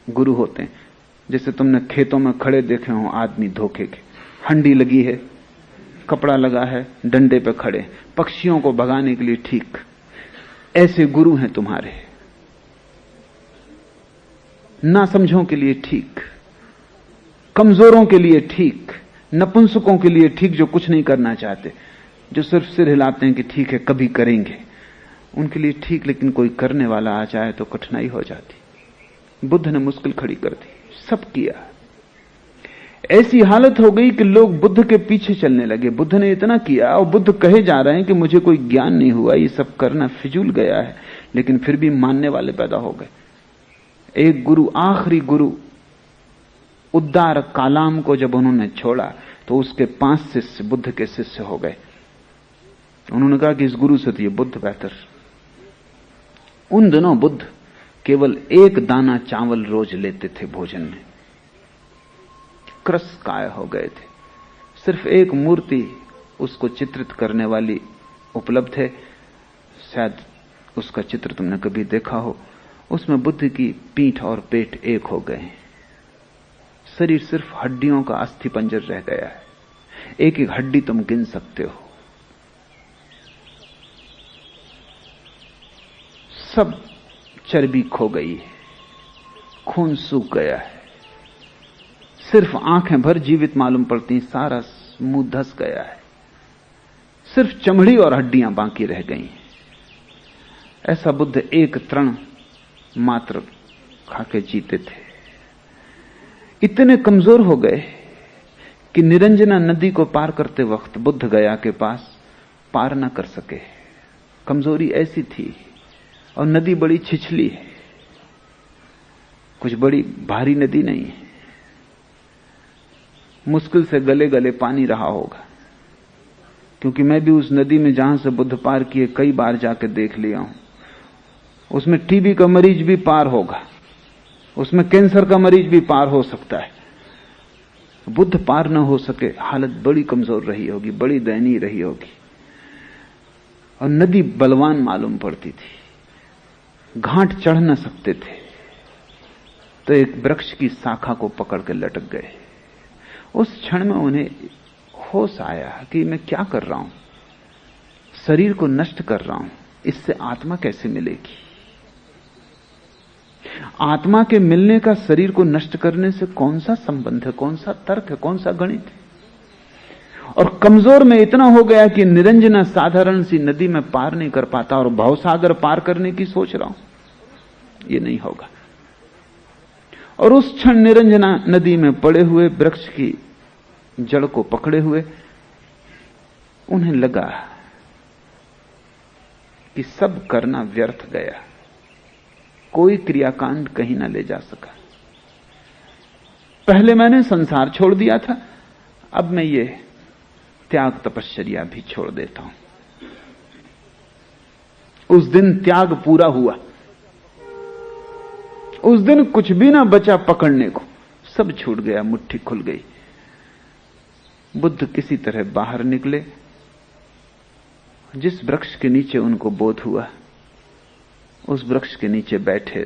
गुरु होते हैं। जैसे तुमने खेतों में खड़े देखे हो आदमी धोखे के, हंडी लगी है, कपड़ा लगा है, डंडे पे खड़े, पक्षियों को भगाने के लिए ठीक। ऐसे गुरु हैं तुम्हारे, ना समझों के लिए ठीक, कमजोरों के लिए ठीक, नपुंसकों के लिए ठीक, जो कुछ नहीं करना चाहते, जो सिर्फ सिर हिलाते हैं कि ठीक है कभी करेंगे, उनके लिए ठीक। लेकिन कोई करने वाला आ जाए तो कठिनाई हो जाती। बुद्ध ने मुश्किल खड़ी कर दी, सब किया। ऐसी हालत हो गई कि लोग बुद्ध के पीछे चलने लगे। बुद्ध ने इतना किया और बुद्ध कहे जा रहे हैं कि मुझे कोई ज्ञान नहीं हुआ, ये सब करना फिजूल गया है, लेकिन फिर भी मानने वाले पैदा हो गए। एक गुरु, आखिरी गुरु उद्दार कालाम को जब उन्होंने छोड़ा तो उसके 5 शिष्य बुद्ध के शिष्य हो गए। उन्होंने कहा कि इस गुरु से तो ये बुद्ध बेहतर। उन दिनों बुद्ध केवल 1 दाना चावल रोज लेते थे भोजन में, क्रस काय हो गए थे। सिर्फ एक मूर्ति उसको चित्रित करने वाली उपलब्ध है, शायद उसका चित्र तुमने कभी देखा हो। उसमें बुद्ध की पीठ और पेट एक हो गए, शरीर सिर्फ हड्डियों का अस्थिपंजर रह गया है, एक एक हड्डी तुम गिन सकते हो। सब चर्बी खो गई है, खून सूख गया है, सिर्फ आंखें भर जीवित मालूम पड़ती, सारा मुंह धस गया है, सिर्फ चमड़ी और हड्डियां बाकी रह गई। ऐसा बुद्ध एक तृण मात्र खाके जीते थे। इतने कमजोर हो गए कि निरंजना नदी को पार करते वक्त बुद्ध गया के पास पार न कर सके। कमजोरी ऐसी थी, और नदी बड़ी छिछली है, कुछ बड़ी भारी नदी नहीं है, मुश्किल से गले गले पानी रहा होगा। क्योंकि मैं भी उस नदी में जहां से बुद्ध पार किए कई बार जाकर देख लिया हूं, उसमें टीबी का मरीज भी पार होगा, उसमें कैंसर का मरीज भी पार हो सकता है। बुद्ध पार न हो सके, हालत बड़ी कमजोर रही होगी, बड़ी दयनीय रही होगी। और नदी बलवान मालूम पड़ती थी, घाट चढ़ न सकते थे, तो एक वृक्ष की शाखा को पकड़ के लटक गए। उस क्षण में उन्हें होश आया कि मैं क्या कर रहा हूं, शरीर को नष्ट कर रहा हूं, इससे आत्मा कैसे मिलेगी। आत्मा के मिलने का शरीर को नष्ट करने से कौन सा संबंध है, कौन सा तर्क है, कौन सा गणित है। और कमजोर में इतना हो गया कि निरंजना साधारण सी नदी में पार नहीं कर पाता, और भवसागर पार करने की सोच रहा हूं, ये नहीं होगा। और उस क्षण निरंजना नदी में पड़े हुए वृक्ष की जड़ को पकड़े हुए उन्हें लगा कि सब करना व्यर्थ गया, कोई क्रियाकांड कहीं ना ले जा सका। पहले मैंने संसार छोड़ दिया था, अब मैं ये त्याग तपश्चर्या भी छोड़ देता हूं। उस दिन त्याग पूरा हुआ, उस दिन कुछ भी ना बचा पकड़ने को, सब छूट गया, मुट्ठी खुल गई। बुद्ध किसी तरह बाहर निकले। जिस वृक्ष के नीचे उनको बोध हुआ, उस वृक्ष के नीचे बैठे।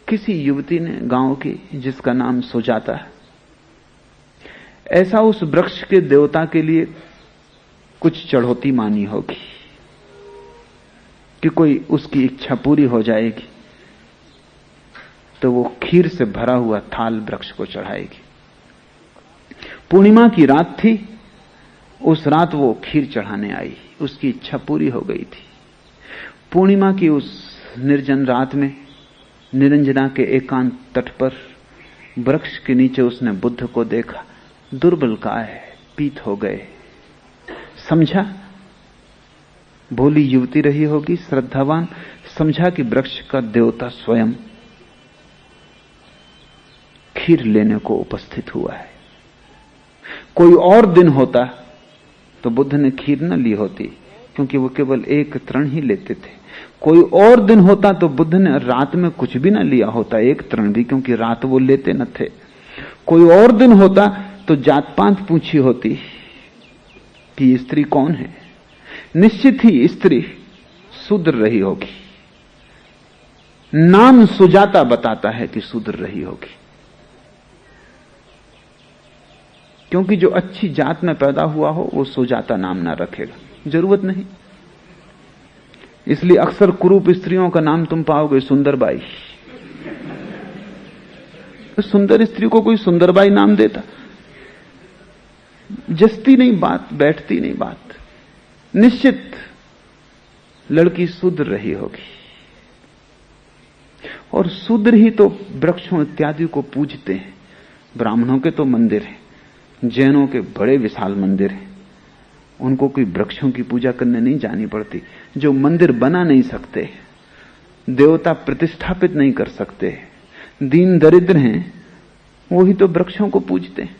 किसी युवती ने, गांव की, जिसका नाम सुजाता है, ऐसा उस वृक्ष के देवता के लिए कुछ चढ़ौती मानी होगी कि कोई उसकी इच्छा पूरी हो जाएगी तो वो खीर से भरा हुआ थाल वृक्ष को चढ़ाएगी। पूर्णिमा की रात थी, उस रात वो खीर चढ़ाने आई, उसकी इच्छा पूरी हो गई थी। पूर्णिमा की उस निर्जन रात में निरंजना के एकांत तट पर वृक्ष के नीचे उसने बुद्ध को देखा। दुर्बल काय पीत हो गए। समझा भोली युवती रही होगी, श्रद्धावान, समझा कि वृक्ष का देवता स्वयं खीर लेने को उपस्थित हुआ है। कोई और दिन होता तो बुद्ध ने खीर न ली होती, क्योंकि वो केवल एक तृण ही लेते थे। कोई और दिन होता तो बुद्ध ने रात में कुछ भी न लिया होता, एक तृण भी, क्योंकि रात वो लेते न थे। कोई और दिन होता तो जात पात पूछी होती कि स्त्री कौन है। निश्चित ही स्त्री शूद्र रही होगी। नाम सुजाता बताता है कि शूद्र रही होगी, क्योंकि जो अच्छी जात में पैदा हुआ हो वो सुजाता नाम ना रखेगा, जरूरत नहीं। इसलिए अक्सर कुरूप स्त्रियों का नाम तुम पाओगे सुंदरबाई। तो सुंदर स्त्री को कोई सुंदरबाई नाम देता? जस्ती नहीं बात, बैठती नहीं बात। निश्चित लड़की शूद्र रही होगी, और शूद्र ही तो वृक्षों इत्यादि को पूजते हैं। ब्राह्मणों के तो मंदिर हैं, जैनों के बड़े विशाल मंदिर हैं, उनको कोई वृक्षों की पूजा करने नहीं जानी पड़ती। जो मंदिर बना नहीं सकते, देवता प्रतिष्ठापित नहीं कर सकते, दीन दरिद्र हैं, वही तो वृक्षों को पूजते हैं।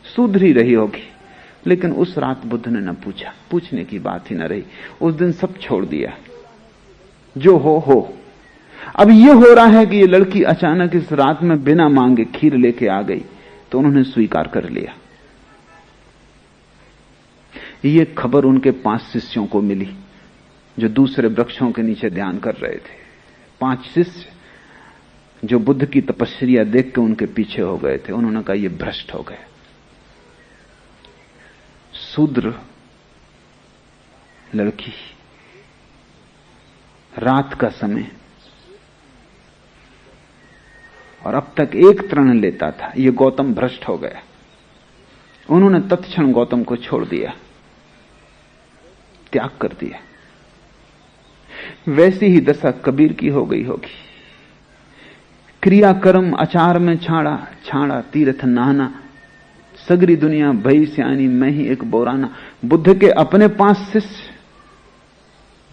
शूद्र ही रही होगी। लेकिन उस रात बुद्ध ने न पूछा, पूछने की बात ही न रही। उस दिन सब छोड़ दिया, जो हो। अब यह हो रहा है कि ये लड़की अचानक इस रात में बिना मांगे खीर लेके आ गई, तो उन्होंने स्वीकार कर लिया। ये खबर उनके 5 शिष्यों को मिली, जो दूसरे वृक्षों के नीचे ध्यान कर रहे थे। 5 शिष्य जो बुद्ध की तपस्या देख के उनके पीछे हो गए थे। उन्होंने कहा ये भ्रष्ट हो गए। शूद्र लड़की, रात का समय, और अब तक एक तृण लेता था। ये गौतम भ्रष्ट हो गया। उन्होंने तत्क्षण गौतम को छोड़ दिया, त्याग कर दिया। वैसी ही दशा कबीर की हो गई होगी। क्रिया कर्म आचार में छाड़ा, छाड़ा तीर्थ नहाना, सगरी दुनिया भई सियानी, मैं ही एक बोराना। बुद्ध के अपने 5 शिष्य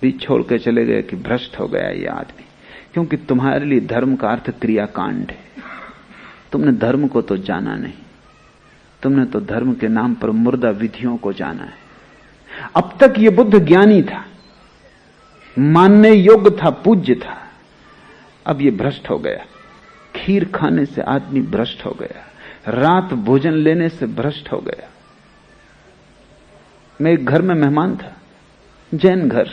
भी छोड़ के चले गए कि भ्रष्ट हो गया ये आदमी। क्योंकि तुम्हारे लिए धर्म का अर्थ क्रियाकांड है। तुमने धर्म को तो जाना नहीं, तुमने तो धर्म के नाम पर मुर्दा विधियों को जाना है। अब तक ये बुद्ध ज्ञानी था, मानने योग्य था, पूज्य था। अब ये भ्रष्ट हो गया। खीर खाने से आदमी भ्रष्ट हो गया, रात भोजन लेने से भ्रष्ट हो गया। मैं एक घर में मेहमान था, जैन घर।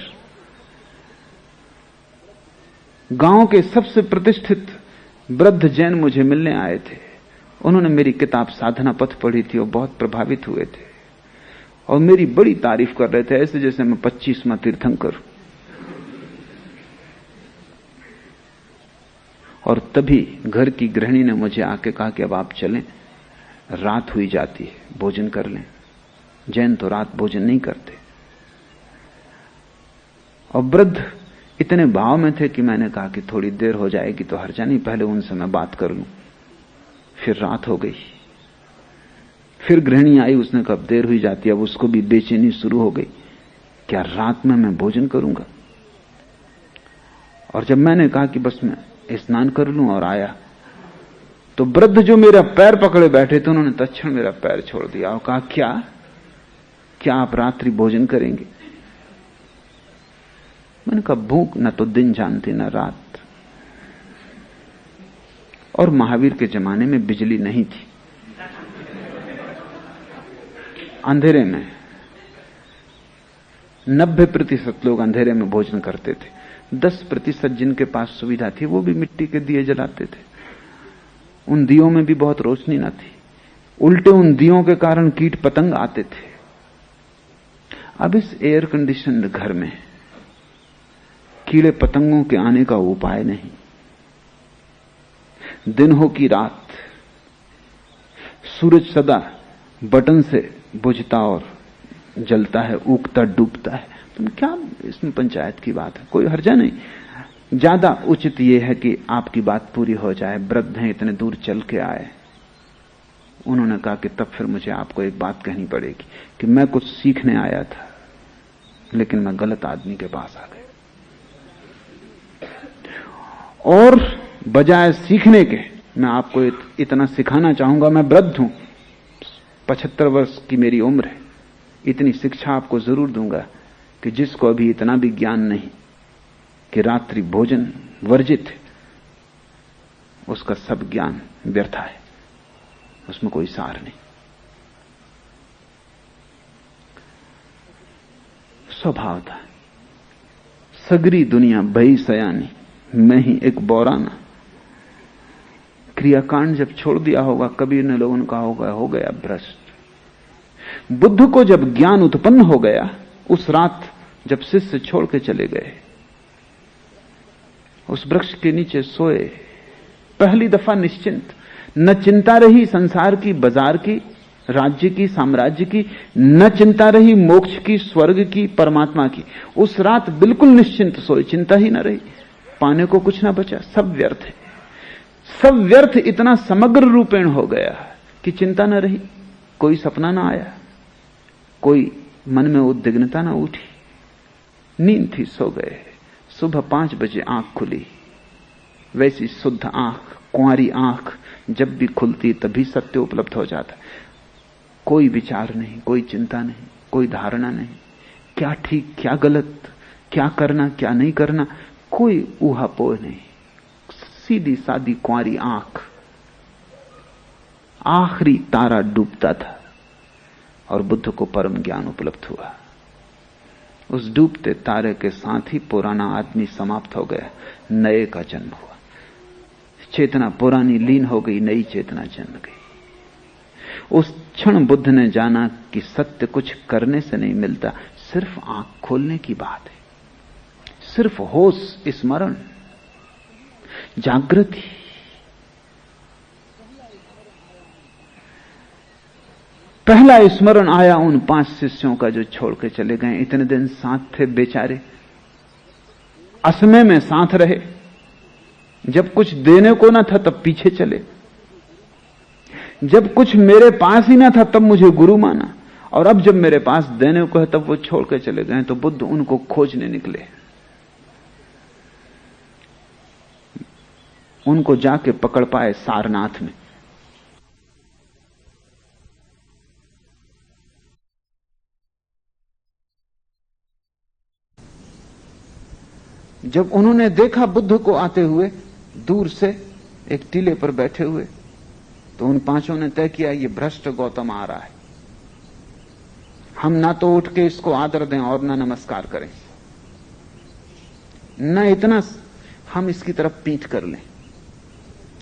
गांव के सबसे प्रतिष्ठित वृद्ध जैन मुझे मिलने आए थे। उन्होंने मेरी किताब साधना पथ पढ़ी थी और बहुत प्रभावित हुए थे, और मेरी बड़ी तारीफ कर रहे थे, ऐसे जैसे मैं 25वां तीर्थंकर। और तभी घर की गृहिणी ने मुझे आके कहा कि अब आप चलें, रात हुई जाती है, भोजन कर लें। जैन तो रात भोजन नहीं करते। और वृद्ध इतने भाव में थे कि मैंने कहा कि थोड़ी देर हो जाएगी तो हर्जा नहीं, पहले उनसे मैं बात कर लूं। फिर रात हो गई। फिर गृहिणी आई, उसने कहा देर हुई जाती है। अब उसको भी बेचैनी शुरू हो गई, क्या रात में मैं भोजन करूंगा। और जब मैंने कहा कि बस मैं स्नान कर लूं और आया, तो वृद्ध जो मेरा पैर पकड़े बैठे थे, उन्होंने तत्क्षण मेरा पैर छोड़ दिया और कहा क्या आप रात्रि भोजन करेंगे। मैंने कहा भूख न तो दिन जानती न रात, और महावीर के जमाने में बिजली नहीं थी। अंधेरे में 90% लोग अंधेरे में भोजन करते थे। 10% जिनके पास सुविधा थी वो भी मिट्टी के दिए जलाते थे। उन दियों में भी बहुत रोशनी न थी, उल्टे उन दियों के कारण कीट पतंग आते थे। अब इस एयर कंडीशनड घर में कीड़े पतंगों के आने का उपाय नहीं। दिन हो कि रात, सूरज सदा बटन से बुझता और जलता है, उगता डूबता है। तुम क्या इसमें पंचायत की बात है, कोई हर्जा नहीं। ज्यादा उचित यह है कि आपकी बात पूरी हो जाए। वृद्ध हैं, इतने दूर चल के आए। उन्होंने कहा कि तब फिर मुझे आपको एक बात कहनी पड़ेगी कि मैं कुछ सीखने आया था, लेकिन मैं गलत आदमी के पास आ गया, और बजाय सीखने के मैं आपको इतना सिखाना चाहूंगा। मैं वृद्ध हूं, 75 वर्ष की मेरी उम्र है। इतनी शिक्षा आपको जरूर दूंगा कि जिसको अभी इतना भी ज्ञान नहीं कि रात्रि भोजन वर्जित है, उसका सब ज्ञान व्यर्थ है, उसमें कोई सार नहीं। स्वभाव था सगरी दुनिया भई सयानी, मैं ही एक बौराना। क्रियाकांड जब छोड़ दिया होगा, कबीर ने लोगों ने कहा होगा हो गया भ्रष्ट। बुद्ध को जब ज्ञान उत्पन्न हो गया, उस रात जब शिष्य छोड़ के चले गए, उस वृक्ष के नीचे सोए, पहली दफा निश्चिंत, न चिंता रही संसार की, बाजार की, राज्य की, साम्राज्य की, न चिंता रही मोक्ष की, स्वर्ग की, परमात्मा की। उस रात बिल्कुल निश्चिंत सोए, चिंता ही न रही, पाने को कुछ ना बचा, सब व्यर्थ है, सब व्यर्थ। इतना समग्र रूपेण हो गया कि चिंता न रही, कोई सपना ना आया, कोई मन में उद्विग्नता ना उठी, नींद थी, सो गए। सुबह 5 बजे आंख खुली, वैसी शुद्ध आंख, कुंवारी आंख जब भी खुलती तभी सत्य उपलब्ध हो जाता। कोई विचार नहीं, कोई चिंता नहीं, कोई धारणा नहीं, क्या ठीक क्या गलत, क्या करना क्या नहीं करना, कोई ऊहापोह नहीं, सीधी सादी कुंवारी आंख। आखिरी तारा डूबता था और बुद्ध को परम ज्ञान उपलब्ध हुआ। उस डूबते तारे के साथ ही पुराना आदमी समाप्त हो गया, नए का जन्म हुआ। चेतना पुरानी लीन हो गई, नई चेतना जन्म गई। उस क्षण बुद्ध ने जाना कि सत्य कुछ करने से नहीं मिलता, सिर्फ आंख खोलने की बात है, सिर्फ होश, स्मरण, जागृति। पहला स्मरण आया उन 5 शिष्यों का जो छोड़ के चले गए। इतने दिन साथ थे बेचारे, असमय में साथ रहे, जब कुछ देने को ना था तब पीछे चले, जब कुछ मेरे पास ही ना था तब मुझे गुरु माना, और अब जब मेरे पास देने को है तब वो छोड़ के चले गए। तो बुद्ध उनको खोजने निकले, उनको जाके पकड़ पाए सारनाथ में। जब उन्होंने देखा बुद्ध को आते हुए दूर से एक टीले पर बैठे हुए, तो उन 5 ने तय किया ये भ्रष्ट गौतम आ रहा है, हम ना तो उठ के इसको आदर दें और ना नमस्कार करें, न इतना हम इसकी तरफ पीठ कर लें।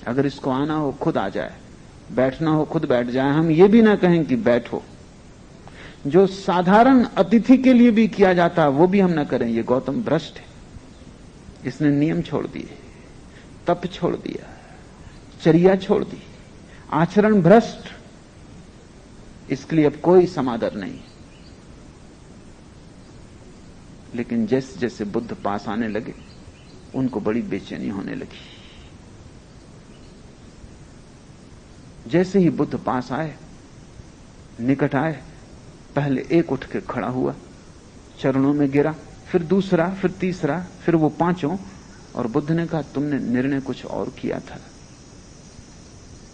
अगर इसको आना हो खुद आ जाए, बैठना हो खुद बैठ जाए, हम ये भी ना कहें कि बैठो। जो साधारण अतिथि के लिए भी किया जाता है वो भी हम ना करें। ये गौतम भ्रष्ट है, इसने नियम छोड़ दिए, तप छोड़ दिया, चर्या छोड़ दी, आचरण भ्रष्ट, इसके लिए अब कोई समादर नहीं। लेकिन जैसे जैसे बुद्ध पास आने लगे उनको बड़ी बेचैनी होने लगी। जैसे ही बुद्ध पास आए, निकट आए, पहले एक उठ के खड़ा हुआ, चरणों में गिरा, फिर दूसरा, फिर तीसरा, फिर वो 5। और बुद्ध ने कहा तुमने निर्णय कुछ और किया था,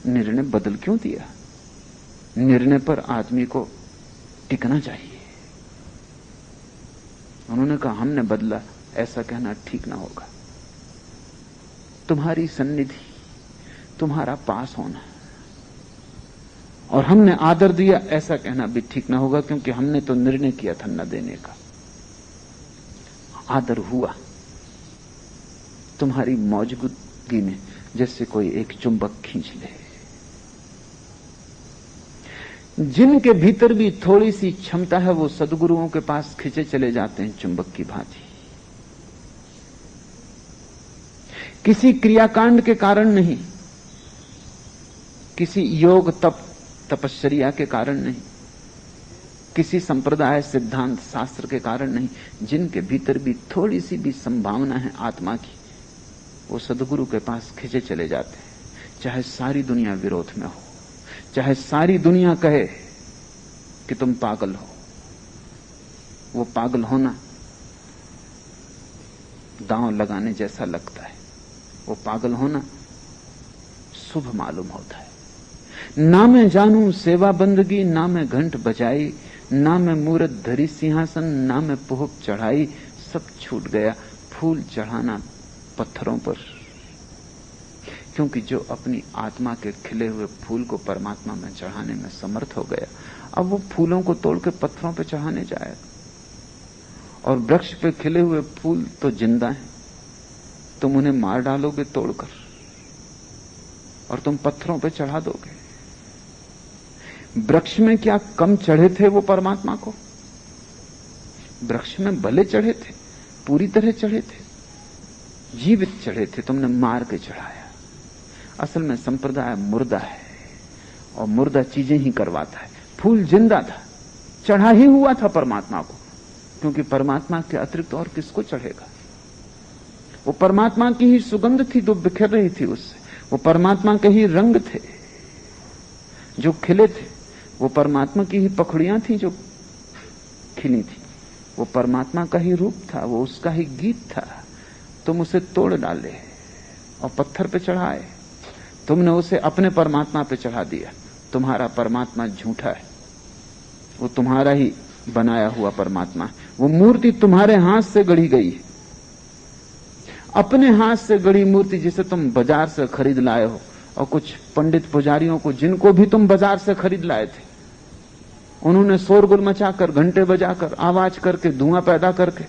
निर्णय बदल क्यों दिया? निर्णय पर आदमी को टिकना चाहिए। उन्होंने कहा हमने बदला, ऐसा कहना ठीक ना होगा। तुम्हारी सन्निधि, तुम्हारा पास होना और हमने आदर दिया, ऐसा कहना भी ठीक ना होगा, क्योंकि हमने तो निर्णय किया था न देने का। आदर हुआ तुम्हारी मौजूदगी में, जैसे कोई एक चुंबक खींच ले। जिनके भीतर भी थोड़ी सी क्षमता है वो सद्गुरुओं के पास खिंचे चले जाते हैं चुंबक की भांति। किसी क्रियाकांड के कारण नहीं, किसी योग तप तपश्चर्या के कारण नहीं, किसी संप्रदाय, सिद्धांत, शास्त्र के कारण नहीं, जिनके भीतर भी थोड़ी सी भी संभावना है आत्मा की, वो सदगुरु के पास खिंचे चले जाते हैं। चाहे सारी दुनिया विरोध में हो, चाहे सारी दुनिया कहे कि तुम पागल हो, वो पागल होना दांव लगाने जैसा लगता है, वो पागल होना शुभ मालूम होता है। ना मैं जानूं सेवा बंदगी, ना मैं घंट बजाई, ना मैं मूरत धरी सिंहासन, ना मैं पुहक चढ़ाई, सब छूट गया फूल चढ़ाना पत्थरों पर। क्योंकि जो अपनी आत्मा के खिले हुए फूल को परमात्मा में चढ़ाने में समर्थ हो गया, अब वो फूलों को तोड़ के पत्थरों पर चढ़ाने जाएगा। और वृक्ष पे खिले हुए फूल तो जिंदा हैं, तुम उन्हें मार डालोगे तोड़कर और तुम पत्थरों पे चढ़ा दोगे। वृक्ष में क्या कम चढ़े थे वो परमात्मा को? वृक्ष में भले चढ़े थे, पूरी तरह चढ़े थे, जीवित चढ़े थे, तुमने मार के चढ़ाया। असल में संप्रदाय मुर्दा है और मुर्दा चीजें ही करवाता है। फूल जिंदा था, चढ़ा ही हुआ था परमात्मा को, क्योंकि परमात्मा के अतिरिक्त और किसको चढ़ेगा? वो परमात्मा की ही सुगंध थी जो बिखर रही थी उससे, वो परमात्मा के ही रंग थे जो खिले थे, वो परमात्मा की ही पखड़ियां थी जो खिली थी, वो परमात्मा का ही रूप था, वो उसका ही गीत था। तुम उसे तोड़ डाले और पत्थर पे चढ़ाए, तुमने उसे अपने परमात्मा पे चढ़ा दिया। तुम्हारा परमात्मा झूठा है, वो तुम्हारा ही बनाया हुआ परमात्मा है, वो मूर्ति तुम्हारे हाथ से गढ़ी गई है, अपने हाथ से गढ़ी मूर्ति जिसे तुम बाजार से खरीद लाए हो। और कुछ पंडित पुजारियों को, जिनको भी तुम बाजार से खरीद लाए थे, उन्होंने शोरगुल मचाकर, घंटे बजाकर, आवाज करके, धुआं पैदा करके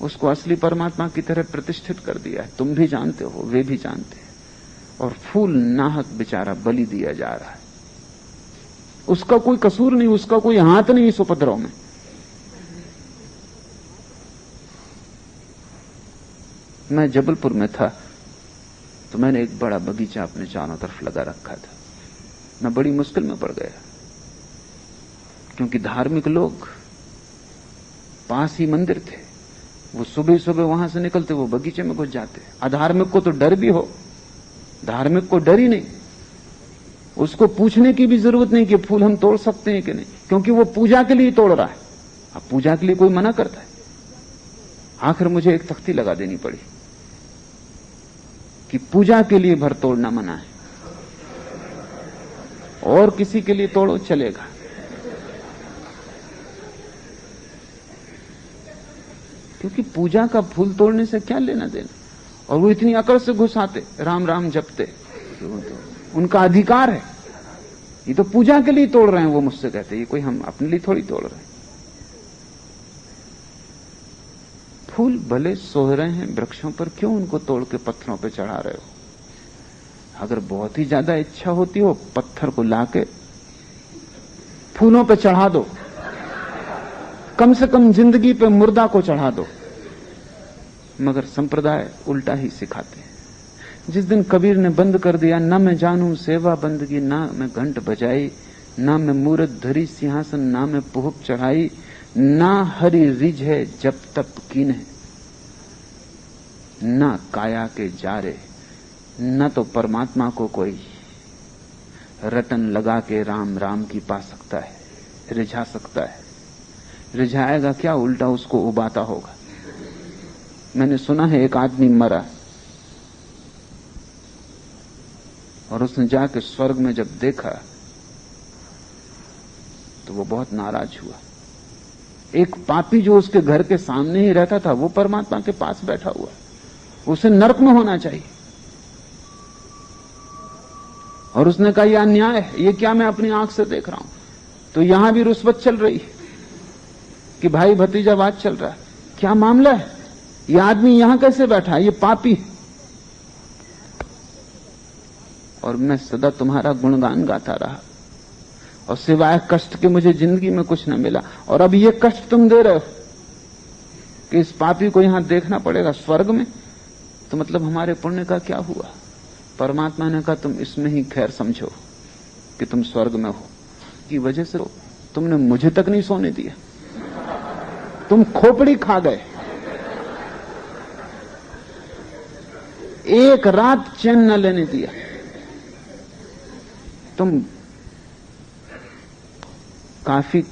उसको असली परमात्मा की तरह प्रतिष्ठित कर दिया है। तुम भी जानते हो, वे भी जानते हैं। और फूल नाहक बेचारा बलि दिया जा रहा है, उसका कोई कसूर नहीं, उसका कोई हाथ नहीं इस उपद्रव में। मैं जबलपुर में था तो मैंने एक बड़ा बगीचा अपने चारों तरफ लगा रखा था। मैं बड़ी मुश्किल में पड़ गया, क्योंकि धार्मिक लोग, पास ही मंदिर थे, वो सुबह सुबह वहां से निकलते, वो बगीचे में घुस जाते। अधार्मिक को तो डर भी हो, धार्मिक को डर ही नहीं, उसको पूछने की भी जरूरत नहीं कि फूल हम तोड़ सकते हैं कि नहीं, क्योंकि वो पूजा के लिए तोड़ रहा है। अब पूजा के लिए कोई मना करता है? आखिर मुझे एक तख्ती लगा देनी पड़ी कि पूजा के लिए भर तोड़ना मना है, और किसी के लिए तोड़ो चलेगा। क्योंकि पूजा का फूल तोड़ने से क्या लेना देना। और वो इतनी अकड़ से घुस आते, राम राम जपते, उनका अधिकार है, ये तो पूजा के लिए तोड़ रहे हैं। वो मुझसे कहते, ये कोई हम अपने लिए थोड़ी तोड़ रहे हैं। फूल भले सोह रहे हैं वृक्षों पर, क्यों उनको तोड़ के पत्थरों पे चढ़ा रहे हो? अगर बहुत ही ज्यादा इच्छा होती हो, पत्थर को लाके फूलों पे चढ़ा दो, कम से कम जिंदगी पे मुर्दा को चढ़ा दो। मगर संप्रदाय उल्टा ही सिखाते हैं। जिस दिन कबीर ने बंद कर दिया, ना मैं जानूं सेवा बंदगी, ना मैं घंट बजाई, ना मैं मूरत धरी सिंहासन, ना मैं पुहक चढ़ाई, ना हरि रिज है जब तप कीन है, ना काया के जारे, न तो परमात्मा को कोई रटन लगा के राम राम की पा सकता है, रिझा सकता है। रिझाएगा क्या, उल्टा उसको उबाता होगा। मैंने सुना है एक आदमी मरा और उसने जाके स्वर्ग में जब देखा तो वो बहुत नाराज हुआ। एक पापी जो उसके घर के सामने ही रहता था, वो परमात्मा के पास बैठा हुआ, उसे नरक में होना चाहिए। और उसने कहा, यह अन्याय है, ये क्या मैं अपनी आंख से देख रहा हूं। तो यहां भी रुस्वत चल रही है कि भाई भतीजावाद चल रहा है। क्या मामला है, ये आदमी यहां कैसे बैठा है, ये पापी। और मैं सदा तुम्हारा गुणगान गाता रहा, और सिवाय कष्ट के मुझे जिंदगी में कुछ न मिला। और अब ये कष्ट तुम दे रहे हो कि इस पापी को यहां देखना पड़ेगा स्वर्ग में, तो मतलब हमारे पुण्य का क्या हुआ? परमात्मा ने कहा, तुम इसमें ही खैर समझो कि तुम स्वर्ग में हो, की वजह से तुमने मुझे तक नहीं सोने दिया, तुम खोपड़ी खा गए। एक रात चैन न लेने दिया। तुम काफी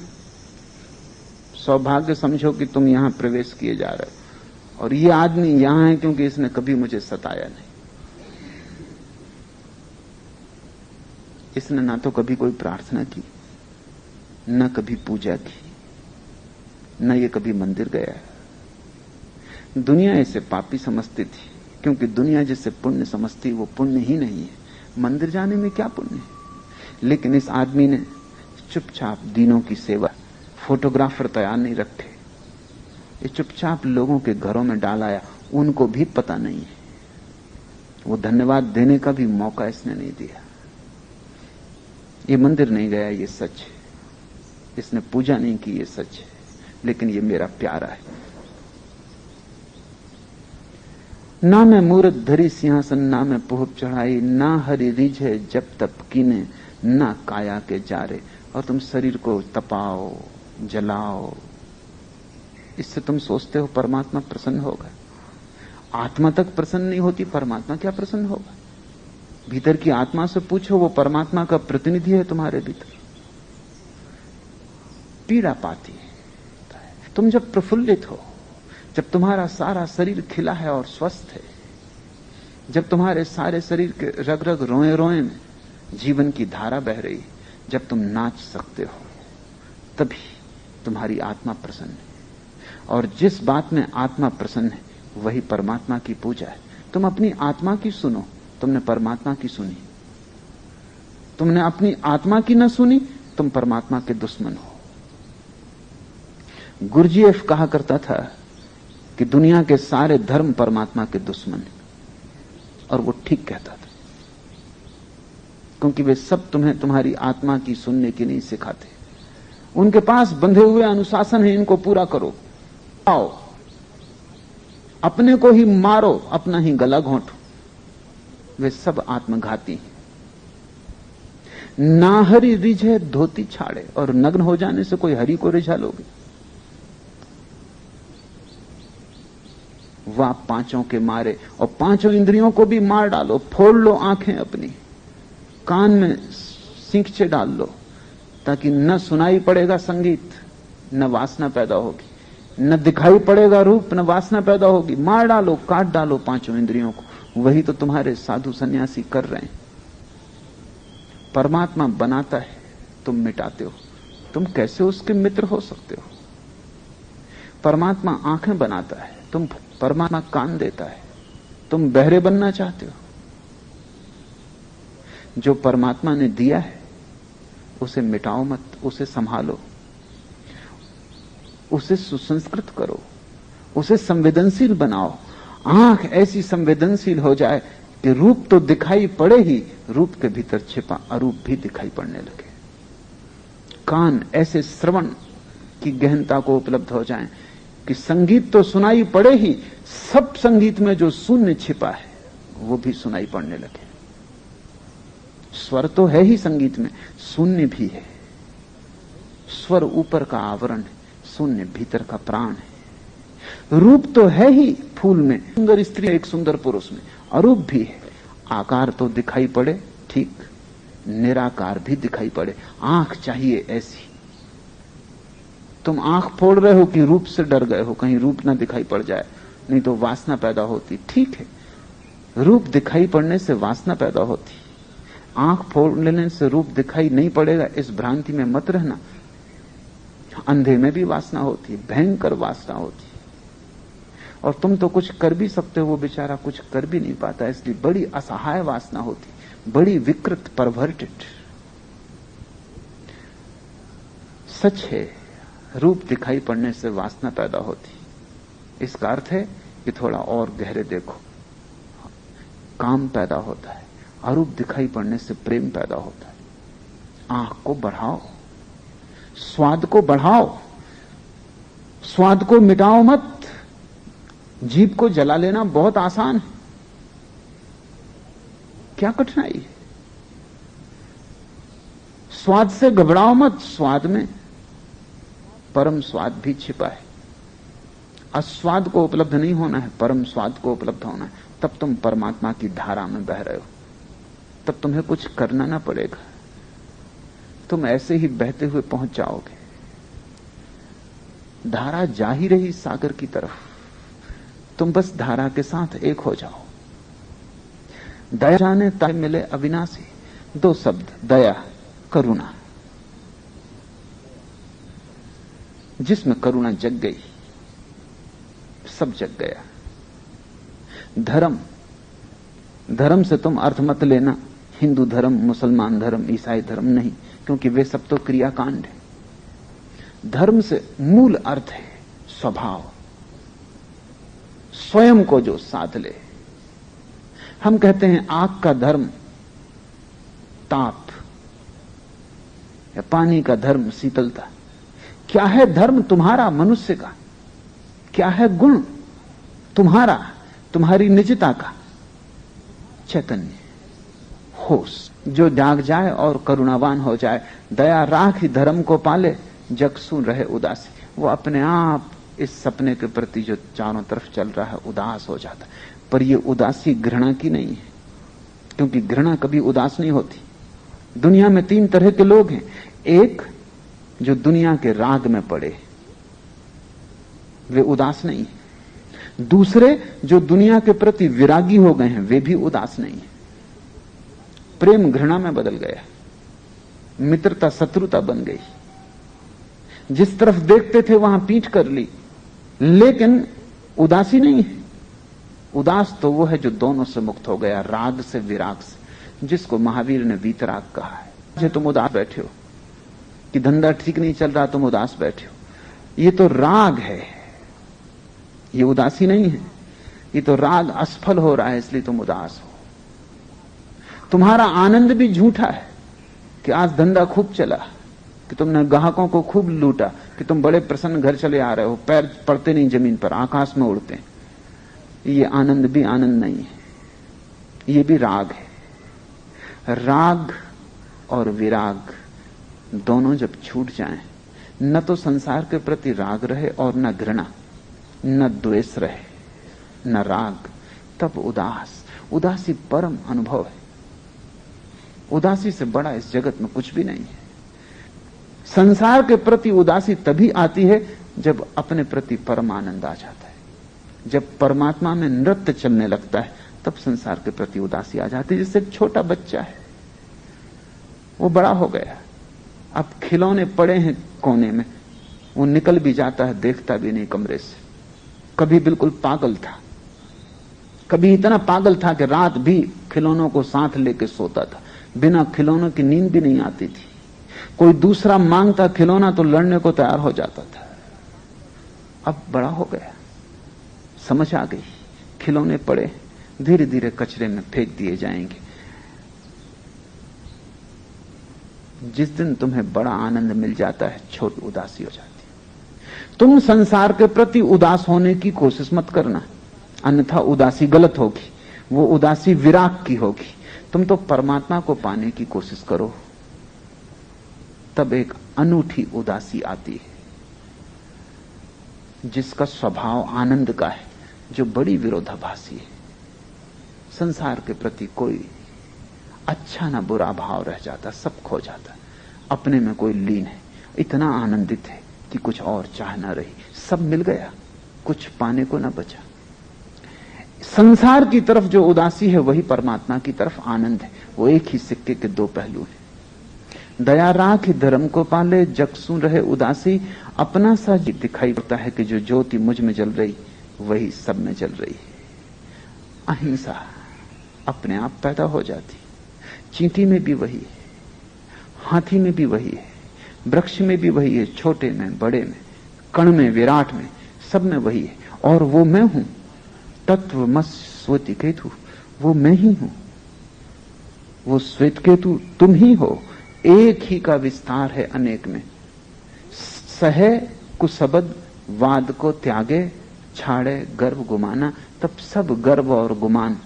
सौभाग्य समझो कि तुम यहां प्रवेश किए जा रहे हो, और ये आदमी यहां है क्योंकि इसने कभी मुझे सताया नहीं। इसने ना तो कभी कोई प्रार्थना की, न कभी पूजा की, न ये कभी मंदिर गया। दुनिया इसे पापी समझती थी, क्योंकि दुनिया जिसे पुण्य समझती वो पुण्य ही नहीं है। मंदिर जाने में क्या पुण्य है? लेकिन इस आदमी ने चुपचाप दीनों की सेवा, फोटोग्राफर तैयार नहीं रखे, ये चुपचाप लोगों के घरों में डाल आया, उनको भी पता नहीं है। वो धन्यवाद देने का भी मौका इसने नहीं दिया। ये मंदिर नहीं गया, ये सच है। इसने पूजा नहीं की, ये सच है, लेकिन ये मेरा प्यारा है। ना मैं मूरत धरी सिंहासन, ना मैं पोहप चढ़ाई, ना हरि रिझे जब तप कीने, ना काया के जारे। और तुम शरीर को तपाओ, जलाओ, इससे तुम सोचते हो परमात्मा प्रसन्न होगा। आत्मा तक प्रसन्न नहीं होती, परमात्मा क्या प्रसन्न होगा? भीतर की आत्मा से पूछो, वो परमात्मा का प्रतिनिधि है तुम्हारे भीतर। पीड़ा पाती है तुम जब प्रफुल्लित हो, जब तुम्हारा सारा शरीर खिला है और स्वस्थ है, जब तुम्हारे सारे शरीर के रग रग रोए रोए में जीवन की धारा बह रही, जब तुम नाच सकते हो, तभी तुम्हारी आत्मा प्रसन्न है। और जिस बात में आत्मा प्रसन्न है वही परमात्मा की पूजा है। तुम अपनी आत्मा की सुनो, तुमने परमात्मा की सुनी। तुमने अपनी आत्मा की न सुनी, तुम परमात्मा के दुश्मन हो। गुरजीएफ कहा करता था कि दुनिया के सारे धर्म परमात्मा के दुश्मन हैं, और वो ठीक कहता था, क्योंकि वे सब तुम्हें तुम्हारी आत्मा की सुनने की नहीं सिखाते। उनके पास बंधे हुए अनुशासन है, इनको पूरा करो, आओ अपने को ही मारो, अपना ही गला घोंटो। वे सब आत्मघाती हैं। ना हरि रिझे धोती छाड़े, और नग्न हो जाने से कोई हरि को रिझा लोगे? वह पांचों के मारे, और पांचों इंद्रियों को भी मार डालो, फोड़ लो आंखें अपनी, कान में सींगचे डाल लो, ताकि न सुनाई पड़ेगा संगीत, न वासना पैदा होगी, न दिखाई पड़ेगा रूप, न वासना पैदा होगी। मार डालो, काट डालो पांचों इंद्रियों को। वही तो तुम्हारे साधु सन्यासी कर रहे हैं। परमात्मा बनाता है, तुम मिटाते हो। तुम कैसे उसके मित्र हो सकते हो? परमात्मा आंखें बनाता है, तुम परमात्मा कान देता है। तुम बहरे बनना चाहते हो? जो परमात्मा ने दिया है उसे मिटाओ मत, उसे संभालो, उसे सुसंस्कृत करो, उसे संवेदनशील बनाओ। आंख ऐसी संवेदनशील हो जाए कि रूप तो दिखाई पड़े ही, रूप के भीतर छिपा अरूप भी दिखाई पड़ने लगे। कान ऐसे श्रवण की गहनता को उपलब्ध हो जाएं कि संगीत तो सुनाई पड़े ही, सब संगीत में जो शून्य छिपा है वो भी सुनाई पड़ने लगे। स्वर तो है ही संगीत में, शून्य भी है। स्वर ऊपर का आवरण है, शून्य भीतर का प्राण है। रूप तो है ही फूल में, सुंदर स्त्री एक सुंदर पुरुष में, अरूप भी है। आकार तो दिखाई पड़े, ठीक, निराकार भी दिखाई पड़े। आंख चाहिए ऐसी। तुम आंख फोड़ रहे हो कि रूप से डर गए हो, कहीं रूप ना दिखाई पड़ जाए, नहीं तो वासना पैदा होती। ठीक है, रूप दिखाई पड़ने से वासना पैदा होती, आंख फोड़ लेने से रूप दिखाई नहीं पड़ेगा, इस भ्रांति में मत रहना। अंधे में भी वासना होती, भयंकर वासना होती, और तुम तो कुछ कर भी सकते हो, वो बेचारा कुछ कर भी नहीं पाता, इसलिए बड़ी असहाय वासना होती, बड़ी विकृत, परवर्टेड। सच है, रूप दिखाई पड़ने से वासना पैदा होती। इसका अर्थ है कि थोड़ा और गहरे देखो, काम पैदा होता है। अरूप दिखाई पड़ने से प्रेम पैदा होता है। आंख को बढ़ाओ, स्वाद को बढ़ाओ, स्वाद को मिटाओ मत। जीभ को जला लेना बहुत आसान है, क्या कठिनाई है? स्वाद से घबराओ मत, स्वाद में परम स्वाद भी छिपा है। अस्वाद को उपलब्ध नहीं होना है, परम स्वाद को उपलब्ध होना है। तब तुम परमात्मा की धारा में बह रहे हो, तब तुम्हें कुछ करना ना पड़ेगा, तुम ऐसे ही बहते हुए पहुंच जाओगे। धारा जा ही रही सागर की तरफ, तुम बस धारा के साथ एक हो जाओ। दया जाने ताय मिले अविनाशी, दो शब्द, दया करुणा। जिसमें करुणा जग गई, सब जग गया। धर्म, धर्म से तुम अर्थ मत लेना हिंदू धर्म, मुसलमान धर्म, ईसाई धर्म, नहीं, क्योंकि वे सब तो क्रियाकांड है। धर्म से मूल अर्थ है स्वभाव, स्वयं को जो साध ले। हम कहते हैं आग का धर्म ताप, या पानी का धर्म शीतलता। क्या है धर्म तुम्हारा, मनुष्य का? क्या है गुण तुम्हारा, तुम्हारी निजता का? चैतन्य, होश, जो जाग जाए और करुणावान हो जाए। दया राख धर्म को पाले, जग सुन रहे उदासी। वो अपने आप इस सपने के प्रति जो चारों तरफ चल रहा है उदास हो जाता है। पर ये उदासी घृणा की नहीं है, क्योंकि घृणा कभी उदास नहीं होती। दुनिया में तीन तरह के लोग हैं। एक जो दुनिया के राग में पड़े, वे उदास नहीं है। दूसरे जो दुनिया के प्रति विरागी हो गए हैं, वे भी उदास नहीं है। प्रेम घृणा में बदल गया, मित्रता शत्रुता बन गई। जिस तरफ देखते थे वहां पीठ कर ली, लेकिन उदासी नहीं है। उदास तो वो है जो दोनों से मुक्त हो गया, राग से विराग से, जिसको महावीर ने वीतराग कहा है। जो तुम उदास बैठे हो कि धंधा ठीक नहीं चल रहा, तुम उदास बैठे हो, ये तो राग है, ये उदासी नहीं है। ये तो राग असफल हो रहा है, इसलिए तुम उदास हो। तुम्हारा आनंद भी झूठा है कि आज धंधा खूब चला, कि तुमने ग्राहकों को खूब लूटा, कि तुम बड़े प्रसन्न घर चले आ रहे हो, पैर पड़ते नहीं जमीन पर, आकाश में उड़ते। ये आनंद भी आनंद नहीं है, ये भी राग है। राग और विराग दोनों जब छूट जाएं, न तो संसार के प्रति राग रहे और न घृणा, न द्वेष रहे, न राग, तब उदास। उदासी परम अनुभव है। उदासी से बड़ा इस जगत में कुछ भी नहीं है। संसार के प्रति उदासी तभी आती है जब अपने प्रति परम आनंद आ जाता है। जब परमात्मा में नृत्य चलने लगता है, तब संसार के प्रति उदासी आ जाती है। जैसे एक छोटा बच्चा है, वो बड़ा हो गया, अब खिलौने पड़े हैं कोने में, वो निकल भी जाता है, देखता भी नहीं कमरे से। कभी बिल्कुल पागल था, कभी इतना पागल था कि रात भी खिलौनों को साथ लेके सोता था, बिना खिलौनों की नींद भी नहीं आती थी। कोई दूसरा मांगता खिलौना तो लड़ने को तैयार हो जाता था। अब बड़ा हो गया, समझ आ गई, खिलौने पड़े, धीरे धीरे कचरे में फेंक दिए जाएंगे। जिस दिन तुम्हें बड़ा आनंद मिल जाता है, छोटी उदासी हो जाती है। तुम संसार के प्रति उदास होने की कोशिश मत करना, अन्यथा उदासी गलत होगी, वो उदासी विराग की होगी। तुम तो परमात्मा को पाने की कोशिश करो, तब एक अनूठी उदासी आती है, जिसका स्वभाव आनंद का है, जो बड़ी विरोधाभासी है। संसार के प्रति कोई अच्छा ना बुरा भाव रह जाता, सब खो जाता, अपने में कोई लीन है, इतना आनंदित है कि कुछ और चाह ना रही, सब मिल गया, कुछ पाने को ना बचा। संसार की तरफ जो उदासी है, वही परमात्मा की तरफ आनंद है। वो एक ही सिक्के के दो पहलू हैं। दया राख धर्म को पाले, जग सुन रहे उदासी। अपना सा दिखाई पड़ता है कि जो ज्योति मुझ में जल रही, वही सब में जल रही है। अहिंसा अपने आप पैदा हो जाती, चींटी में भी वही है, हाथी में भी वही है, वृक्ष में भी वही है, छोटे में बड़े में, कण में विराट में, सब में वही है। और वो मैं हूं, तत्व मस श्वेत केतु, वो मैं ही हूं, वो श्वेत केतु तुम ही हो। एक ही का विस्तार है अनेक में। सहे कुसबद वाद को त्यागे, छाड़े गर्व गुमाना। तब सब गर्व और गुमान,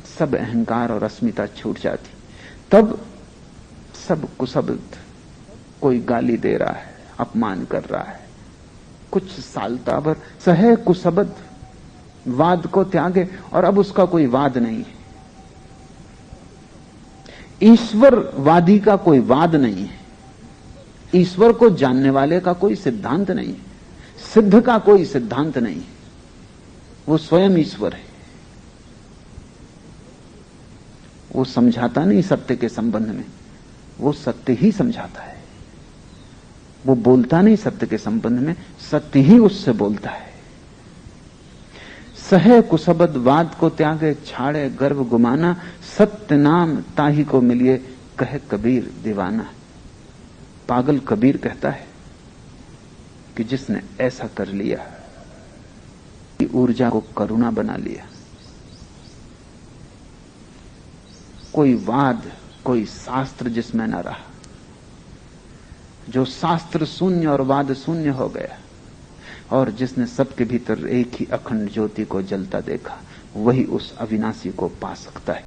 सब अहंकार और अस्मिता छूट जाती। तब सब कुशब्द, कोई गाली दे रहा है, अपमान कर रहा है, कुछ सालता भर सहे कुसबद, वाद को त्यागे, और अब उसका कोई वाद नहीं है। ईश्वरवादी का कोई वाद नहीं है, ईश्वर को जानने वाले का कोई सिद्धांत नहीं है, सिद्ध का कोई सिद्धांत नहीं है, वो स्वयं ईश्वर है। वो समझाता नहीं सत्य के संबंध में, वो सत्य ही समझाता है। वो बोलता नहीं सत्य के संबंध में, सत्य ही उससे बोलता है। सहे कुसबद वाद को त्यागे, छाड़े गर्व गुमाना, सत्य नाम ताही को मिलिए, कहे कबीर दीवाना। पागल कबीर कहता है कि जिसने ऐसा कर लिया कि ऊर्जा को करुणा बना लिया, कोई वाद कोई शास्त्र जिसमें न रहा, जो शास्त्र शून्य और वाद शून्य हो गया, और जिसने सबके भीतर एक ही अखंड ज्योति को जलता देखा, वही उस अविनाशी को पा सकता है।